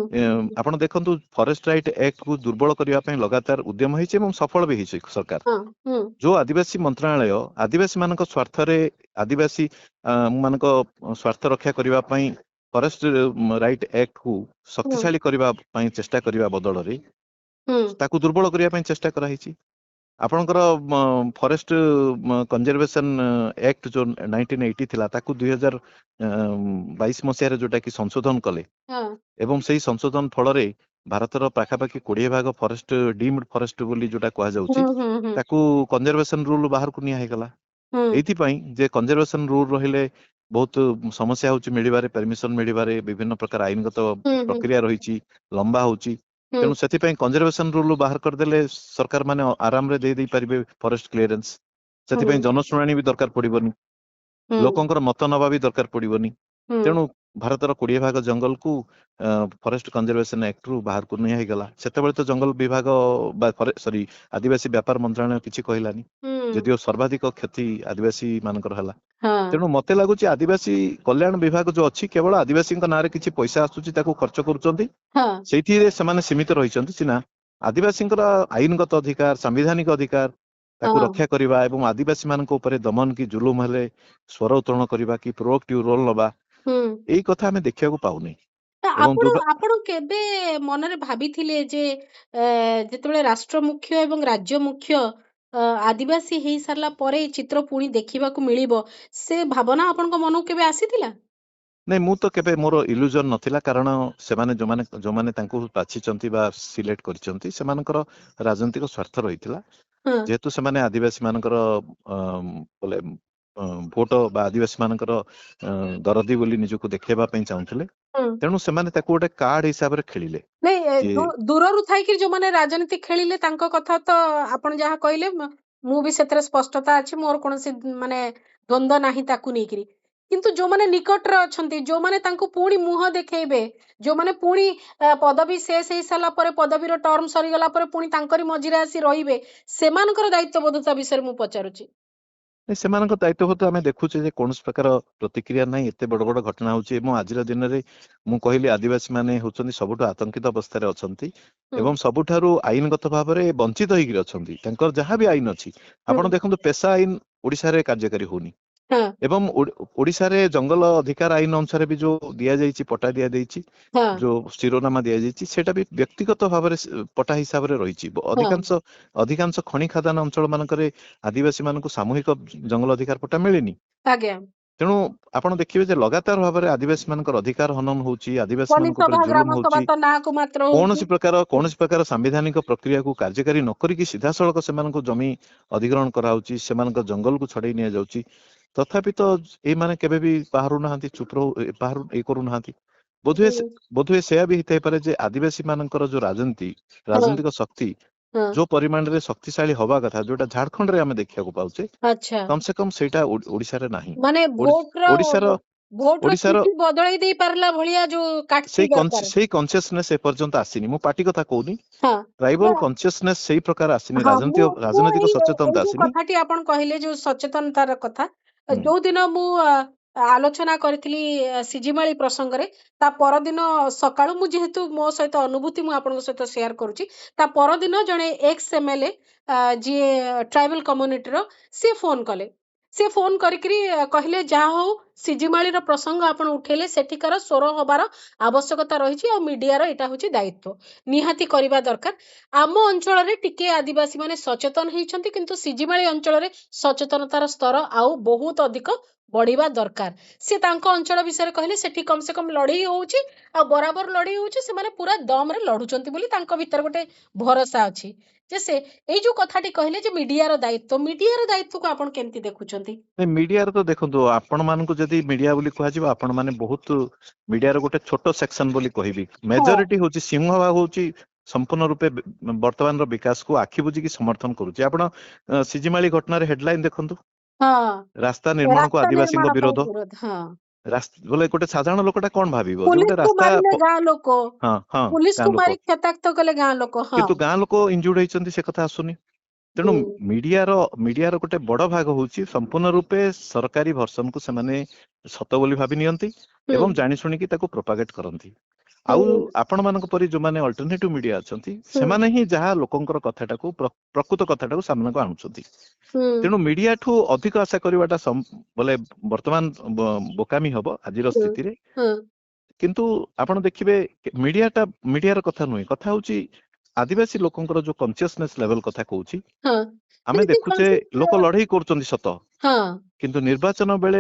ଆପଣ ଦେଖନ୍ତୁ, ଫରେଷ୍ଟ ରାଇଟ ଆକ୍ଟ କୁ ଦୁର୍ବଳ କରିବା ପାଇଁ ଲଗାତାର ଉଦ୍ୟମ ହେଇଛି ଏବଂ ସଫଳ ବି ହେଇଛି ସରକାର।
ହଁ ହୁଁ
ଯୋଉ ଆଦିବାସୀ ମନ୍ତ୍ରଣାଳୟ ଆଦିବାସୀ ମାନଙ୍କ ସ୍ୱାର୍ଥରେ, ଆଦିବାସୀ ମାନଙ୍କ ସ୍ୱାର୍ଥ ରକ୍ଷା କରିବା ପାଇଁ ଫରେଷ୍ଟ ରାଇଟ ଆକ୍ଟ କୁ
ହୁଁ
ଶକ୍ତିଶାଳୀ କରିବା ପାଇଁ ଚେଷ୍ଟା କରିବା ବଦଳରେ
ହୁଁ
ତାକୁ ଦୁର୍ବଳ କରିବା ପାଇଁ ଚେଷ୍ଟା କରାହେଇଛି। ଆପଣଙ୍କର ଫରେଷ୍ଟ କନଜରଭେସନ ଆକ୍ଟ ଯୋଉ 1980 ଥିଲା, ତାକୁ 2022 ମସିହାରେ ଯୋଉଟା କି ସଂଶୋଧନ କଲେ,
ହଁ
ଏବଂ ସେଇ ସଂଶୋଧନ ଫଳରେ ଭାରତର ପାଖାପାଖି 20 ଭାଗ ଫରେଷ୍ଟ, ଡିମ୍ଡ ଫରେଷ୍ଟ ବୋଲି ଯୋଉଟା କୁହାଯାଉଛି,
ହୁଁ ହୁଁ ହୁଁ
ତାକୁ କନଜରଭେସନ ରୁଲ ବାହାରକୁ ନିଆ ହେଇଗଲା।
ହୁଁ
ଏଇଥିପାଇଁ ଯେ କନଜରଭେସନ ରୁଲ ରହିଲେ ବହୁତ ସମସ୍ୟା ହଉଛି ମିଳିବାରେ, ପରମିଶନ ମିଳିବାରେ, ବିଭିନ୍ନ ପ୍ରକାର ଆଇନଗତ
ହୁଁ ହୁଁ
ପ୍ରକ୍ରିୟା ରହିଛି, ଲମ୍ବା ହଉଛି।
ହୁଁ
ତେଣୁ ସେଥିପାଇଁ କନଜରଭେସନ ରୁଲ ବାହାର କରିଦେଲେ ସରକାର ମାନେ ଆରାମରେ ଦେଇ ପାରିବେ ଫରେଷ୍ଟ କ୍ଲିୟରେନ୍ସ।
ହୁଁ
ସେଥିପାଇଁ ଜନଶୁଣାଣି ବି ଦରକାର ପଡିବନି,
ହୁଁ
ଲୋକଙ୍କର ମତ ନବା ବି ଦରକାର ପଡିବନି।
ହୁଁ
ତେଣୁ ଭାରତର 20 ଭାଗ ଜଙ୍ଗଲକୁ ଫରେଷ୍ଟ କନଜରଭେସନ ଆକ୍ଟ ରୁ ବାହାରକୁ ନିଆ ହେଇଗଲା। ସେତେବେଳେ ତ ଜଙ୍ଗଲ ବିଭାଗ ବା ସରି ଆଦିବାସୀ ବ୍ୟାପାର ମନ୍ତ୍ରଣାଳୟ କିଛି କହିଲାନି,
ହୁଁ
ଯଦିଓ ସର୍ବାଧିକ କ୍ଷତି ଆଦିବାସୀ ମାନଙ୍କର ହେଲା।
ହଁ
ତେଣୁ ମତେ ଲାଗୁଛି ଆଦିବାସୀ କଲ୍ୟାଣ ବିଭାଗ ଯୋଉ ଅଛି କେବଳ ଆଦିବାସୀଙ୍କ ନାଁରେ କିଛି ପଇସା ଆସୁଛି ତାକୁ ଖର୍ଚ୍ଚ କରୁଛନ୍ତି,
ହଁ
ସେଇଥିରେ ସେମାନେ ସୀମିତ ରହିଛନ୍ତି। ସିନା ଆଦିବାସୀଙ୍କର ଆଇନଗତ ଅଧିକାର, ସାମ୍ବିଧାନିକ ଅଧିକାର ତାକୁ
ହଁ
ରକ୍ଷା କରିବା ଏବଂ ଆଦିବାସୀ ମାନଙ୍କ ଉପରେ ଦମନ କି ଜୁଲୁମ ହେଲେ ସ୍ୱର ଉତ୍ତୋଳନ କରିବା କି ପ୍ରୋଆକ୍ଟିଭ ରୋଲ ନବା,
ହୁଁ।
ଏଇ କଥା ଆମେ ଦେଖିବାକୁ ପାଉନି। ଏବଂ
ଆପଣ ଆପଣ କେବେ ମନରେ ଭାବିଥିଲେ ଯେ ଯେତେବେଳେ ରାଷ୍ଟ୍ର ମୁଖ୍ୟ ଏବଂ ରାଜ୍ୟ ମୁଖ୍ୟ ଆଦିବାସୀ ହେଇ ସାରିଲା ପରେ ଏଇ ଚିତ୍ର ପୁଣି ଦେଖିବାକୁ ମିଳିବ, ସେ ଭାବନା ଆପଣଙ୍କ ମନକୁ କେବେ ଆସିଥିଲା?
ନାଇଁ, ମୁଁ ତ କେବେ ମୋର ଇଲ୍ୟୁଜନ ନଥିଲା, କାରଣ ସେମାନେ ଯୋଉମାନେ ତାଙ୍କୁ ବାଛିଛନ୍ତି ବା ସିଲେକ୍ଟ କରିଛନ୍ତି ସେମାନଙ୍କର ରାଜନୈତିକ ସ୍ୱାର୍ଥ ରହିଥିଲା।
ହଁ
ଯେହେତୁ ସେମାନେ ଆଦିବାସୀ ମାନଙ୍କର ବୋଲେ ଭୋଟ ବା ଆଦିବାସୀ ମାନଙ୍କର ଦରଦୀ ବୋଲି ନିଜକୁ ଦେଖେଇବା ପାଇଁ ଚାହୁଁଥିଲେ,
ହଁ।
ତେଣୁ ସେମାନେ ତାକୁ ଗୋଟେ କାର୍ଡ ହିସାବରେ ଖେଳିଲେ।
ନାଇଁ
ଯେ
ଦୂରରୁ ଥାଇକି ଯୋଉମାନେ ରାଜନୀତି ଖେଳିଲେ ତାଙ୍କ କଥା ତ ଆପଣ ଯାହା କହିଲେ ମୁଁ ବି ସେଥିରେ ସ୍ପଷ୍ଟତା ଅଛି, ମୋର କୌଣସି ମାନେ ଦ୍ୱନ୍ଦ ନାହିଁ ତାକୁ ନେଇକିରି। କିନ୍ତୁ ଯୋଉମାନେ ନିକଟରେ ଅଛନ୍ତି, ଯୋଉମାନେ ତାଙ୍କୁ ପୁଣି ମୁହଁ ଦେଖେଇବେ, ଯୋଉମାନେ ପୁଣି ପଦବୀ ଶେଷ ହେଇ ସାରିଲା ପରେ ପଦବୀର ଟର୍ମ ସରିଗଲା ପରେ ପୁଣି ତାଙ୍କରି ମଝିରେ ଆସି ରହିବେ, ସେମାନଙ୍କର ଦାୟିତ୍ୱବୋଧତା ବିଷୟରେ ମୁଁ ପଚାରୁଛି।
ସେମାନଙ୍କ ଦାୟିତ୍ୱବୋଧ ଆମେ ଦେଖୁଛେ ଯେ କୌଣସି ପ୍ରକାର ପ୍ରତିକ୍ରିୟା ନାହିଁ। ଏତେ ବଡ ବଡ ଘଟଣା ହଉଛି ଏବଂ ଆଜିର ଦିନରେ ମୁଁ କହିଲି ଆଦିବାସୀ ମାନେ ହଉଛନ୍ତି ସବୁଠୁ ଆତଙ୍କିତ ଅବସ୍ଥାରେ ଅଛନ୍ତି
ହୁଁ
ଏବଂ ସବୁଠାରୁ ଆଇନଗତ ଭାବରେ ବଞ୍ଚିତ ହେଇକିରି ଅଛନ୍ତି। ତାଙ୍କର ଯାହା ବି ଆଇନ ଅଛି,
ହୁଁ
ଆପଣ ଦେଖନ୍ତୁ ପେସା ଆଇନ ଓଡିଶାରେ କାର୍ଯ୍ୟକାରୀ ହଉନି
ହଁ
ଏବଂ ଓଡିଶାରେ ଜଙ୍ଗଲ ଅଧିକାର ଆଇନ ଅନୁସାରେ ବି ଯୋଉ ଦିଆଯାଇଛି, ପଟା ଦିଆଯାଇଛି,
ହଁ
ଯୋଉ ଶିରୋନାମା ଦିଆଯାଇଛି, ସେଇଟା ବି ବ୍ୟକ୍ତିଗତ ଭାବରେ ପଟା ହିସାବରେ ରହିଛି।
ହଁ
ଅଧିକାଂଶ ଖଣି ଖାଦାନ ଅଞ୍ଚଳ ମାନଙ୍କରେ ଆଦିବାସୀ ମାନଙ୍କୁ ସାମୂହିକ ଜଙ୍ଗଲ ଅଧିକାର ପଟା ମିଳିନି।
ଆଜ୍ଞା।
ତେଣୁ ଆପଣ ଦେଖିବେ ଯେ ଲଗାତାର ଭାବରେ ଆଦିବାସୀ ମାନଙ୍କର ଅଧିକାର ହନନ ହଉଛି, ଆଦିବାସୀ ମାନଙ୍କ ଉପରେ
ପଲ୍ଲୀସଭା
ଜୁଲୁମ
ଗ୍ରାମ
ହଉଛି।
ସଭା ତ ନାଁକୁ ମାତ୍ର ହଉଛି।
କୌଣସି ପ୍ରକାର ସାମ୍ବିଧାନିକ ପ୍ରକ୍ରିୟାକୁ କାର୍ଯ୍ୟକାରୀ ନ କରିକି ସିଧାସଳଖ ସେମାନଙ୍କୁ ଜମି ଅଧିଗ୍ରହଣ କରାହଉଛି, ସେମାନଙ୍କ ଜଙ୍ଗଲକୁ ଛଡେଇ ନିଆଯାଉଛି। ତଥାପି ତ ଏଇମାନେ କେବେ ବି ବାହାରୁ ନାହାନ୍ତି, ବାହାରୁ ଇଏ କରୁନାହାନ୍ତି। ବୋଧହୁଏ
ହୁଁ
ବୋଧହୁଏ ସେୟା ବି ହେଇଥାଇପାରେ ଯେ ଆଦିବାସୀ ମାନଙ୍କର ଯୋଉ
ହଁ
ରାଜନୈତିକ ଶକ୍ତି
ହଁ
ଯୋଉ ପରିମାଣରେ ଶକ୍ତିଶାଳୀ ହବା କଥା, ଯୋଉଟା ଝାଡଖଣ୍ଡରେ ଆମେ ଦେଖିବାକୁ ପାଉଛେ,
ଆଚ୍ଛା।
କମ ସେ କମ ସେଇଟା ଓଡିଶାରେ ନାହିଁ।
ମାନେ
ଓଡିଶାର
ଭୋଟର
ଓଡିଶାର
ସ୍ଥିତି ବଦଳେଇ ଦେଇ ପାରିଲା ଭଳିଆ ଯୋଉ କାଟତି ଦରକାର।
ସେଇ କନସିୟସନେସ୍ ଏପର୍ଯ୍ୟନ୍ତ ଆସିନି। ମୁଁ ପାର୍ଟି କଥା କହୁନି,
ହଁ
ଟ୍ରାଇବାଲ କନସିୟସନେସ୍ ସେଇ ପ୍ରକାର ଆସିନି,
ହଁ ମୁଁ
ରାଜନୈତିକ
ଏଇ
ସଚେତନତା
ଯୋଉ
ଆସିନି।
କଥାଟି ଆପଣ କହିଲେ ଯୋଉ ସଚେତନତାର କଥା,
ହୁଁ
ଯୋଉଦିନ ମୁଁ ଆଲୋଚନା କରିଥିଲି ସିଜିମାଳି ପ୍ରସଙ୍ଗରେ, ତା ପରଦିନ ସକାଳୁ ମୁଁ ଯେହେତୁ ମୋ ସହିତ ଅନୁଭୂତି ମୁଁ ଆପଣଙ୍କ ସହିତ ସେୟାର କରୁଛି, ତା ପରଦିନ ଜଣେ ଏକ୍ସ ଏମଏଲଏ ଯିଏ ଟ୍ରାଇବାଲ କମ୍ୟୁନିଟିର, ସିଏ ଫୋନ କଲେ। ସିଏ ଫୋନ କରିକିରି କହିଲେ ଯାହା ହଉ ସିଜିମାଳିର ପ୍ରସଙ୍ଗ ଆପଣ ଉଠେଇଲେ, ସେଠିକାର ସ୍ୱର ହବାର ଆବଶ୍ୟକତା ରହିଛି ଆଉ ମିଡିଆର ଏଇଟା ହଉଛି ଦାୟିତ୍ୱ, ନିହାତି କରିବା ଦରକାର। ଆମ ଅଞ୍ଚଳରେ ଟିକେ ଆଦିବାସୀ ମାନେ ସଚେତନ ହେଇଛନ୍ତି, କିନ୍ତୁ ସିଜିମାଳି ଅଞ୍ଚଳରେ ସଚେତନତାର ସ୍ତର ଆଉ ବହୁତ ଅଧିକ ବଢିବା ଦରକାର। ସେ ତାଙ୍କ ଅଞ୍ଚଳ ବିଷୟରେ କହିଲେ, ସେଠି କମ ସେ କମ ଲଢେଇ ହଉଛି ଆଉ ବରାବର ଲଢେଇ ହଉଛି, ସେମାନେ ପୁରା ଦମରେ ଲଢୁଛନ୍ତି ବୋଲି ତାଙ୍କ ଭିତରେ ଗୋଟେ ଭରସା ଅଛି। ଯେ ସେ ଏଇ ଯୋଉ କଥାଟି କହିଲେ ଯେ ମିଡିଆର ଦାୟିତ୍ୱକୁ ଆପଣ କେମିତି ଦେଖୁଛନ୍ତି?
ମିଡିଆରେ ତ ଦେଖନ୍ତୁ, ଆପଣ ମାନଙ୍କୁ ଯଦି ମିଡିଆ ବୋଲି କୁହାଯିବ, ଆପଣ ମାନେ ବହୁତ ମିଡିଆର ଗୋଟେ ଛୋଟ ସେକ୍ସନ ବୋଲି କହିବି।
ହଁ
ମେଜରିଟି ହଉଛି, ସିଂହଭାଗ ହଉଛି ସମ୍ପୂର୍ଣ୍ଣ ରୂପେ ବର୍ତ୍ତମାନର ବିକାଶକୁ ଆଖି ବୁଝିକି ସମର୍ଥନ କରୁଛି। ଆପଣ ସିଜିମାଳି ଘଟଣାରେ ହେଡଲାଇନ ଦେଖନ୍ତୁ, ରାସ୍ତା
ହଁ
ନିର୍ମାଣକୁ
ରାସ୍ତା
ଆଦିବାସୀଙ୍କ
ନିର୍ମାଣ ପାଇଁ
ବିରୋଧ।
ବିରୋଧ। ହଁ
ବୋଲେ ଗୋଟେ ସାଧାରଣ ଲୋକଟା କଣ ଭାବିବ ଯେ ଗୋଟେ
ପୁଲିସକୁ
ରାସ୍ତା
ମାରିଲେ ଗାଁ ଲୋକ,
ହଁ ହଁ ଗାଁ
ପୁଲିସକୁ
ଲୋକ,
ମାରି କ୍ଷତାକ୍ତ କଲେ ଗାଁ ଲୋକ। ହଁ
କିନ୍ତୁ ଗାଁ ଲୋକ ଇଞ୍ଜୁର୍ଡ ହେଇଛନ୍ତି ସେ କଥା ଆସୁନି। ତେଣୁ
ହୁଁ
ମିଡିଆର ଗୋଟେ ବଡ ଭାଗ ହଉଛି ସମ୍ପୂର୍ଣ୍ଣ ରୂପେ ସରକାରୀ ଭର୍ସନକୁ ସେମାନେ ସତ ବୋଲି ଭାବି ନିଅନ୍ତି
ହୁଁ
ଏବଂ ଜାଣି ଶୁଣିକି ତାକୁ ପ୍ରୋପାଗେଟ କରନ୍ତି। ଆଉ
ହୁଁ
ଆପଣ ମାନଙ୍କ ପରି ଯୋଉମାନେ ଅଲ୍ଟରନେଟିଭ ମିଡିଆ ଅଛନ୍ତି,
ହୁଁ
ସେମାନେ ହିଁ ଯାହା ଲୋକଙ୍କର କଥାଟାକୁ ପ୍ରକୃତ କଥାଟାକୁ ସାମ୍ନାକୁ ଆଣୁଛନ୍ତି।
ହୁଁ
ତେଣୁ ମିଡିଆଠୁ ଅଧିକ ଆଶା କରିବାଟା ବୋଲେ ବର୍ତ୍ତମାନ ବୋକାମି ହବ ଆଜିର
ହୁଁ
ସ୍ଥିତିରେ।
ହୁଁ
କିନ୍ତୁ ଆପଣ ଦେଖିବେ ମିଡିଆର କଥା ନୁହେଁ, କଥା ହଉଛି ଆଦିବାସୀ ଲୋକଙ୍କର ଯୋଉ କନସିୟସନେସ୍ ଲେଭେଲ କଥା କହୁଛି।
ହଁ
ଆମେ
କିନ୍ତୁ
ଦେଖୁଛେ ଲୋକ ଲଢେଇ କରୁଛନ୍ତି ସତ,
ହଁ
କିନ୍ତୁ ନିର୍ବାଚନ ବେଳେ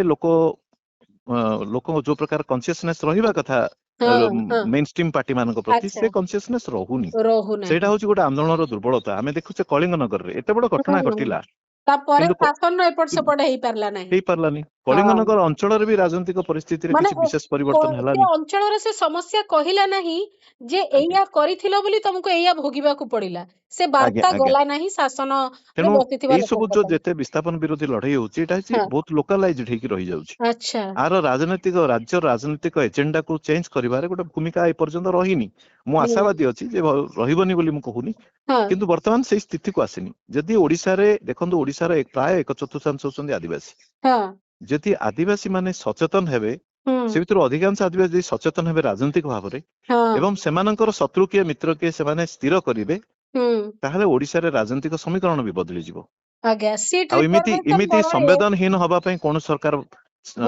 ଲୋକଙ୍କ ଯୋଉ ପ୍ରକାର କନସିୟସନେସ୍ ରହିବା କଥା
ହଁ ହଁ
ମେନ୍ ଷ୍ଟ୍ରିମ୍ ପାର୍ଟି ମାନଙ୍କ ପ୍ରତି,
ଆଚ୍ଛା
ସେ କନସିୟସନେସ୍ ରହୁନି। ସେଇଟା
ରହୁନାହିଁ।
ହଉଛି ଗୋଟେ ଆନ୍ଦୋଳନର ଦୁର୍ବଳତା। ଆମେ ଦେଖୁଛେ କଳିଙ୍ଗନଗରରେ ଏତେ ବଡ ଘଟଣା
ହୁଁ
ଘଟିଲା,
ତାପରେ
କିନ୍ତୁ
ଶାସନର ଏପଟ ସେପଟ ହେଇପାରିଲା ନାହିଁ।
ହେଇପାରିଲାନି।
ହଁ
କଳିଙ୍ଗନଗର ଅଞ୍ଚଳରେ ବି ରାଜନୈତିକ ପରିସ୍ଥିତିରେ
ମାନେ
କିଛି ବିଶେଷ ପରିବର୍ତ୍ତନ
ସେ
ହେଲାନି।
ଅଞ୍ଚଳର ସେ ସମସ୍ୟା କହିଲା ନାହିଁ ଯେ
ଆଜ୍ଞା
ଏଇଆ କରିଥିଲ ବୋଲି ତମକୁ ଏଇଆ ଭୋଗିବାକୁ ପଡିଲା। ସେ
ଆଜ୍ଞା
ବାର୍ତ୍ତା
ଆଜ୍ଞା।
ଗଲା ନାହିଁ ଶାସନରେ
ତେଣୁ
ବସିଥିବା
ଏଇ ସବୁ
ଲୋକଙ୍କ
ଯୋଉ
ପାଇଁ।
ଯେତେ ବିସ୍ଥାପନ ବିରୋଧୀ ଲଢେଇ ହଉଛି ଏଇଟା ହଉଛି
ହଁ
ବହୁତ ଲୋକାଲାଇଜ୍ଡ ହେଇକି ରହିଯାଉଛି।
ଆଚ୍ଛା
ଆର ରାଜ୍ୟର ରାଜନୈତିକ ଏଜେଣ୍ଡାକୁ ଚେଞ୍ଜ କରିବାରେ ଗୋଟେ ଭୂମିକା ଏପର୍ଯ୍ୟନ୍ତ ରହିନି। ମୁଁ
ହୁଁ
ଆଶାବାଦୀ ଅଛି ଯେ ରହିବନି ବୋଲି ମୁଁ କହୁନି,
ହଁ
କିନ୍ତୁ ବର୍ତ୍ତମାନ ସେଇ ସ୍ଥିତିକୁ ଆସିନି। ଯଦି ଓଡିଶାରେ ଦେଖନ୍ତୁ, ଓଡିଶାର ପ୍ରାୟ 1/4 ହଉଛନ୍ତି ଆଦିବାସୀ।
ହଁ
ଯଦି ଆଦିବାସୀ ମାନେ ସଚେତନ ହେବେ,
ହୁଁ
ସେ ଭିତରୁ ଅଧିକାଂଶ ଆଦିବାସୀ ଯଦି ସଚେତନ ହେବେ ରାଜନୈତିକ ଭାବରେ
ହଁ
ଏବଂ ସେମାନଙ୍କର ଶତ୍ରୁ କିଏ ମିତ୍ର କିଏ ସେମାନେ ସ୍ଥିର କରିବେ,
ହୁଁ
ତାହେଲେ ଓଡିଶାରେ ରାଜନୈତିକ ସମୀକରଣ ବି ବଦଳିଯିବ।
ଆଜ୍ଞା ସିଟ୍
ଆଉ ଏମିତି
ରିଜର୍ଭେସନ
ଏମିତି
ବଳରେ
ସମ୍ବେଦନହୀନ ହବା ପାଇଁ କୌଣସି ସରକାର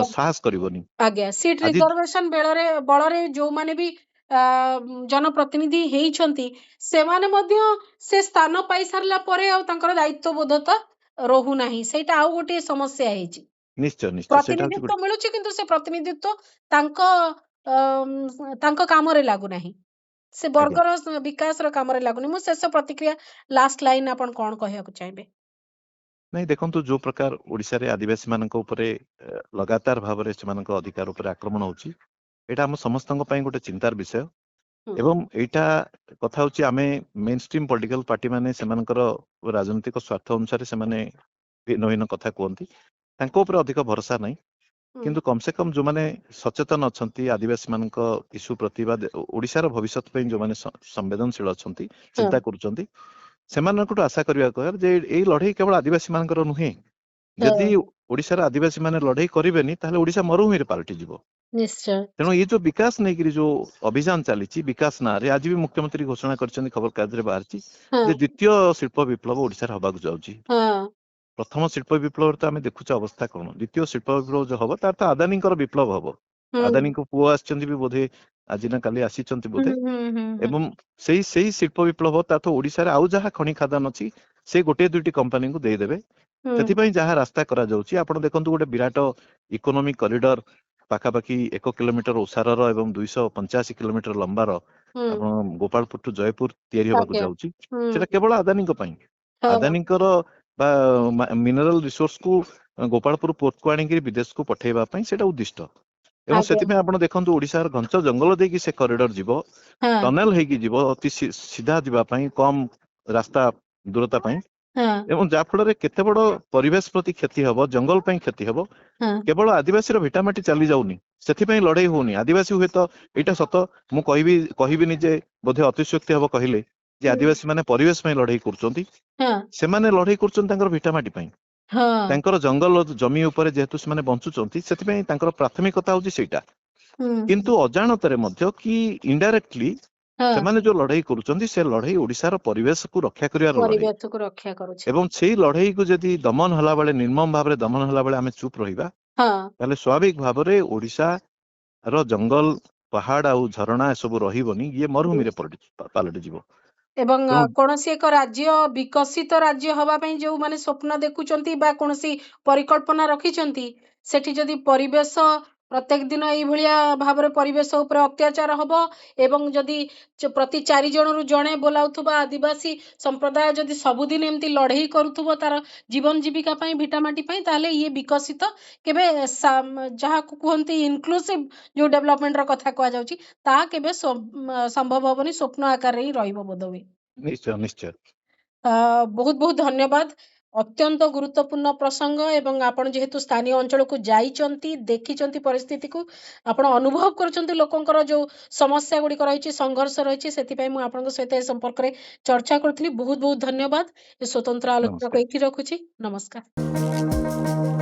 ସାହସ କରିବନି।
ଆଜ୍ଞା ସିଟ୍
ଆଜି
ରିଜର୍ଭେସନ ବଳରେ ଯୋଉମାନେ ବି ଜନପ୍ରତିନିଧି ହେଇଛନ୍ତି ସେମାନେ ମଧ୍ୟ ସେ ସ୍ଥାନ ପାଇ ସାରିଲା ପରେ ଆଉ ତାଙ୍କର ଦାୟିତ୍ୱବୋଧତା ରହୁନାହିଁ। ସେଇଟା ଆଉ ଗୋଟିଏ ସମସ୍ୟା ହେଇଛି।
ନିଶ୍ଚୟ ନିଶ୍ଚୟ ସେଇଟା ହଉଛି ଗୋଟେ
ପ୍ରତିନିଧିତ୍ୱ ମିଳୁଛି କିନ୍ତୁ ସେ ପ୍ରତିନିଧିତ୍ୱ ତାଙ୍କ କାମରେ ଲାଗୁନାହିଁ। ସେ
ଆଜ୍ଞା।
ବର୍ଗର ବିକାଶର କାମରେ ଲାଗୁନି। ମୁଁ ଶେଷ ପ୍ରତିକ୍ରିୟା ଲାଷ୍ଟ ଲାଇନ ଆପଣ କଣ କହିବାକୁ ଚାହିଁବେ?
ନାଇଁ ଦେଖନ୍ତୁ, ଯୋଉ ପ୍ରକାର ଓଡିଶାରେ ଆଦିବାସୀ ମାନଙ୍କ ଉପରେ ଲଗାତାର ଭାବରେ ସେମାନଙ୍କ ଅଧିକାର ଉପରେ ଆକ୍ରମଣ ହଉଛି, ଏଇଟା ଆମ ସମସ୍ତଙ୍କ ପାଇଁ ଗୋଟେ ଚିନ୍ତାର ବିଷୟ।
ହୁଁ
ଏବଂ ଏଇଟା କଥା ହଉଛି, ଆମେ ମେନ୍ ଷ୍ଟ୍ରିମ୍ ପଲିଟିକାଲ ପାର୍ଟି ମାନେ ସେମାନଙ୍କର ରାଜନୈତିକ ସ୍ୱାର୍ଥ ଅନୁସାରେ ସେମାନେ ଭିନ୍ନ ଭିନ୍ନ କଥା କୁହନ୍ତି, ତାଙ୍କ ଉପରେ ଅଧିକ ଭରସା ନାହିଁ।
ହୁଁ
କିନ୍ତୁ କମ ସେ କମ ଯୋଉମାନେ ସଚେତନ ଅଛନ୍ତି ଆଦିବାସୀ ମାନଙ୍କ ଇସ୍ୟୁ ପ୍ରତି ବା ଓଡିଶାର ଭବିଷ୍ୟତ ପାଇଁ ଯୋଉମାନେ ସମ୍ବେଦନଶୀଳ ଅଛନ୍ତି,
ହଁ
ଚିନ୍ତା କରୁଛନ୍ତି, ସେମାନଙ୍କଠୁ ଆଶା କରିବା କଥା ଯେ ଏଇ ଲଢେଇ କେବଳ ଆଦିବାସୀ ମାନଙ୍କର ନୁହେଁ। ଯଦି
ହଁ
ଓଡିଶାର ଆଦିବାସୀ ମାନେ ଲଢେଇ କରିବେନି, ତାହେଲେ ଓଡିଶା ମରୁଭୂମିରେ ପାଲଟିଯିବ।
ନିଶ୍ଚୟ
ତେଣୁ ଏଇ ଯୋଉ ବିକାଶ ନେଇକିରି ଯୋଉ ଅଭିଯାନ ଚାଲିଛି, ବିକାଶ ନାଁରେ ଆଜି ବି ମୁଖ୍ୟମନ୍ତ୍ରୀ ଘୋଷଣା କରିଛନ୍ତି, ଖବର କାଗଜରେ ବାହାରିଛି
ହଁ
ଯେ ଦ୍ୱିତୀୟ ଶିଳ୍ପ ବିପ୍ଳବ ଓଡିଶାରେ ହବାକୁ ଯାଉଛି।
ହଁ
ପ୍ରଥମ ଶିଳ୍ପ ବିପ୍ଳବରେ ତ ଆମେ ଦେଖୁଛେ ଅବସ୍ଥା କଣ, ଦ୍ୱିତୀୟ ଶିଳ୍ପ ବିପ୍ଳବ ଯୋଉ ହବ ତାର ତ ଆଦାନୀଙ୍କର ବିପ୍ଳବ ହବ।
ହୁଁ
ଆଦାନୀଙ୍କ ପୁଅ ଆସିଛନ୍ତି ବି ବୋଧେ, ଆଜି ନା କାଲି ଆସିଛନ୍ତି
ହୁଁ
ବୋଧେ।
ହୁଁ ହୁଁ ହୁଁ
ଏବଂ ସେଇ ଶିଳ୍ପ ବିପ୍ଳବ ତା ତ ଓଡିଶାରେ ଆଉ ଯାହା ଖଣି ଖାଦାନ ଅଛି ସେ ଗୋଟିଏ ଦୁଇଟି କମ୍ପାନୀଙ୍କୁ ଦେଇଦେବେ।
ହୁଁ
ସେଥିପାଇଁ ଯାହା ରାସ୍ତା କରାଯାଉଛି, ଆପଣ ଦେଖନ୍ତୁ ଗୋଟେ ବିରାଟ ଇକୋନୋମିକ କରିଡର ପାଖାପାଖି 1 କିଲୋମିଟର ଓସାରର ଏବଂ 285 କିଲୋମିଟର ଲମ୍ବାର
ହୁଁ
ଆପଣ ଗୋପାଳପୁର ଟୁ ଜୟପୁର ତିଆରି ହେବାକୁ
ଆଜ୍ଞା
ଯାଉଛି।
ହୁଁ
ସେଟା କେବଳ ଆଦାନୀଙ୍କ ପାଇଁ।
ହଁ
ଆଦାନୀଙ୍କର ବା ମିନେରାଲ ରିସୋର୍ସକୁ ଗୋପାଳପୁର ପୋର୍ଟକୁ ଆଣିକି ବିଦେଶକୁ ପଠେଇବା ପାଇଁ ସେଇଟା ଉଦ୍ଦିଷ୍ଟ। ଏବଂ
ଆଜ୍ଞା
ସେଥିପାଇଁ ଆପଣ ଦେଖନ୍ତୁ, ଓଡିଶାର ଘଞ୍ଚ ଜଙ୍ଗଲ ଦେଇକି ସେ କରିଡର ଯିବ,
ହଁ
ଟନେଲ ହେଇକି ଯିବ, ଅତି ସିଧା ଯିବା ପାଇଁ, କମ ରାସ୍ତା ଦୂରତା ପାଇଁ।
ହଁ
ଏବଂ ଯାହା ଫଳରେ କେତେ ବଡ ପରିବେଶ ପ୍ରତି କ୍ଷତି ହବ, ଜଙ୍ଗଲ ପାଇଁ କ୍ଷତି ହବ।
ହଁ
କେବଳ ଆଦିବାସୀର ଭିଟାମାଟି ଚାଲି ଯାଉନି, ସେଥିପାଇଁ ଲଢେଇ ହଉନି। ଆଦିବାସୀ ହୁଏତ ଏଇଟା ସତ, ମୁଁ କହିବିନି ଯେ ବୋଧେ ଅତିଶୟୋକ୍ତି ହବ କହିଲେ ଯେ
ହୁଁ
ଆଦିବାସୀ ମାନେ ପରିବେଶ ପାଇଁ ଲଢେଇ କରୁଛନ୍ତି।
ହଁ
ସେମାନେ ଲଢେଇ କରୁଛନ୍ତି ତାଙ୍କର ଭିଟାମାଟି ପାଇଁ।
ହଁ
ତାଙ୍କର ଜଙ୍ଗଲ ଜମି ଉପରେ ଯେହେତୁ ସେମାନେ ବଞ୍ଚୁଛନ୍ତି, ସେଥିପାଇଁ ତାଙ୍କର ପ୍ରାଥମିକତା ହଉଛି ସେଇଟା।
ହୁଁ
କିନ୍ତୁ ଅଜାଣତରେ ମଧ୍ୟ କି ଇନଡାଇରେକ୍ଟଲି
ହଁ
ସେମାନେ ଯୋଉ ଲଢେଇ କରୁଛନ୍ତି, ସେ ଲଢେଇ ଓଡିଶାର ପରିବେଶକୁ ରକ୍ଷା କରିବାର ଲଢେଇ।
ପରିବେଶକୁ ରକ୍ଷା କରୁଛି।
ଏବଂ ସେଇ ଲଢେଇକୁ ଯଦି ଦମନ ହେଲା ବେଳେ, ନିର୍ମମ ଭାବରେ ଦମନ ହେଲା ବେଳେ ଆମେ ଚୁପ ରହିବା,
ହଁ
ତାହେଲେ ସ୍ୱାଭାବିକ ଭାବରେ ଓଡିଶାର ଜଙ୍ଗଲ, ପାହାଡ ଆଉ ଝରଣା ଏସବୁ ରହିବନି, ଇଏ ମରୁଭୂମିରେ ପାଲଟିଯିବ।
ଏବଂ
ତେଣୁ
କୌଣସି ଏକ ରାଜ୍ୟ ବିକଶିତ ରାଜ୍ୟ ହବା ପାଇଁ ଯୋଉମାନେ ସ୍ୱପ୍ନ ଦେଖୁଛନ୍ତି ବା କୌଣସି ପରିକଳ୍ପନା ରଖିଛନ୍ତି, ସେଠି ଯଦି ପରିବେଶ ପ୍ରତ୍ୟେକ ଦିନ ଏଇଭଳିଆ ଭାବରେ ପରିବେଶ ଉପରେ ଅତ୍ୟାଚାର ହବ ଏବଂ ଯଦି ପ୍ରତି 4 ଜଣରୁ ଜଣେ ବୋଲାଉଥିବା ଆଦିବାସୀ ସମ୍ପ୍ରଦାୟ ଯଦି ସବୁଦିନ ଏମିତି ଲଢେଇ କରୁଥିବ ତାର ଜୀବନ ଜୀବିକା ପାଇଁ, ଭିଟାମାଟି ପାଇଁ, ତାହେଲେ ଇଏ ବିକଶିତ କେବେ ଯାହାକୁ କୁହନ୍ତି ଇନକ୍ଲୁସିଭ ଯୋଉ ଡେଭଲପମେଣ୍ଟର କଥା କୁହାଯାଉଛି, ତାହା କେବେ ସମ୍ଭବ ହବନି, ସ୍ୱପ୍ନ ଆକାରରେ ହିଁ ରହିବ ବୋଧହୁଏ।
ନିଶ୍ଚୟ ନିଶ୍ଚୟ।
ବହୁତ ବହୁତ ଧନ୍ୟବାଦ। ଅତ୍ୟନ୍ତ ଗୁରୁତ୍ୱପୂର୍ଣ୍ଣ ପ୍ରସଙ୍ଗ ଏବଂ ଆପଣ ଯେହେତୁ ସ୍ଥାନୀୟ ଅଞ୍ଚଳକୁ ଯାଇଛନ୍ତି, ଦେଖିଛନ୍ତି ପରିସ୍ଥିତିକୁ, ଆପଣ ଅନୁଭବ କରୁଛନ୍ତି ଲୋକଙ୍କର ଯୋଉ ସମସ୍ୟା ଗୁଡ଼ିକ ରହିଛି, ସଂଘର୍ଷ ରହିଛି, ସେଥିପାଇଁ ମୁଁ ଆପଣଙ୍କ ସହିତ ଏ ସମ୍ପର୍କରେ ଚର୍ଚ୍ଚା କରୁଥିଲି। ବହୁତ ବହୁତ ଧନ୍ୟବାଦ। ଏ ସ୍ୱତନ୍ତ୍ର ଆଲୋଚନାକୁ
ନମସ୍କାର।
ଏଇଠି ରଖୁଛି। ନମସ୍କାର।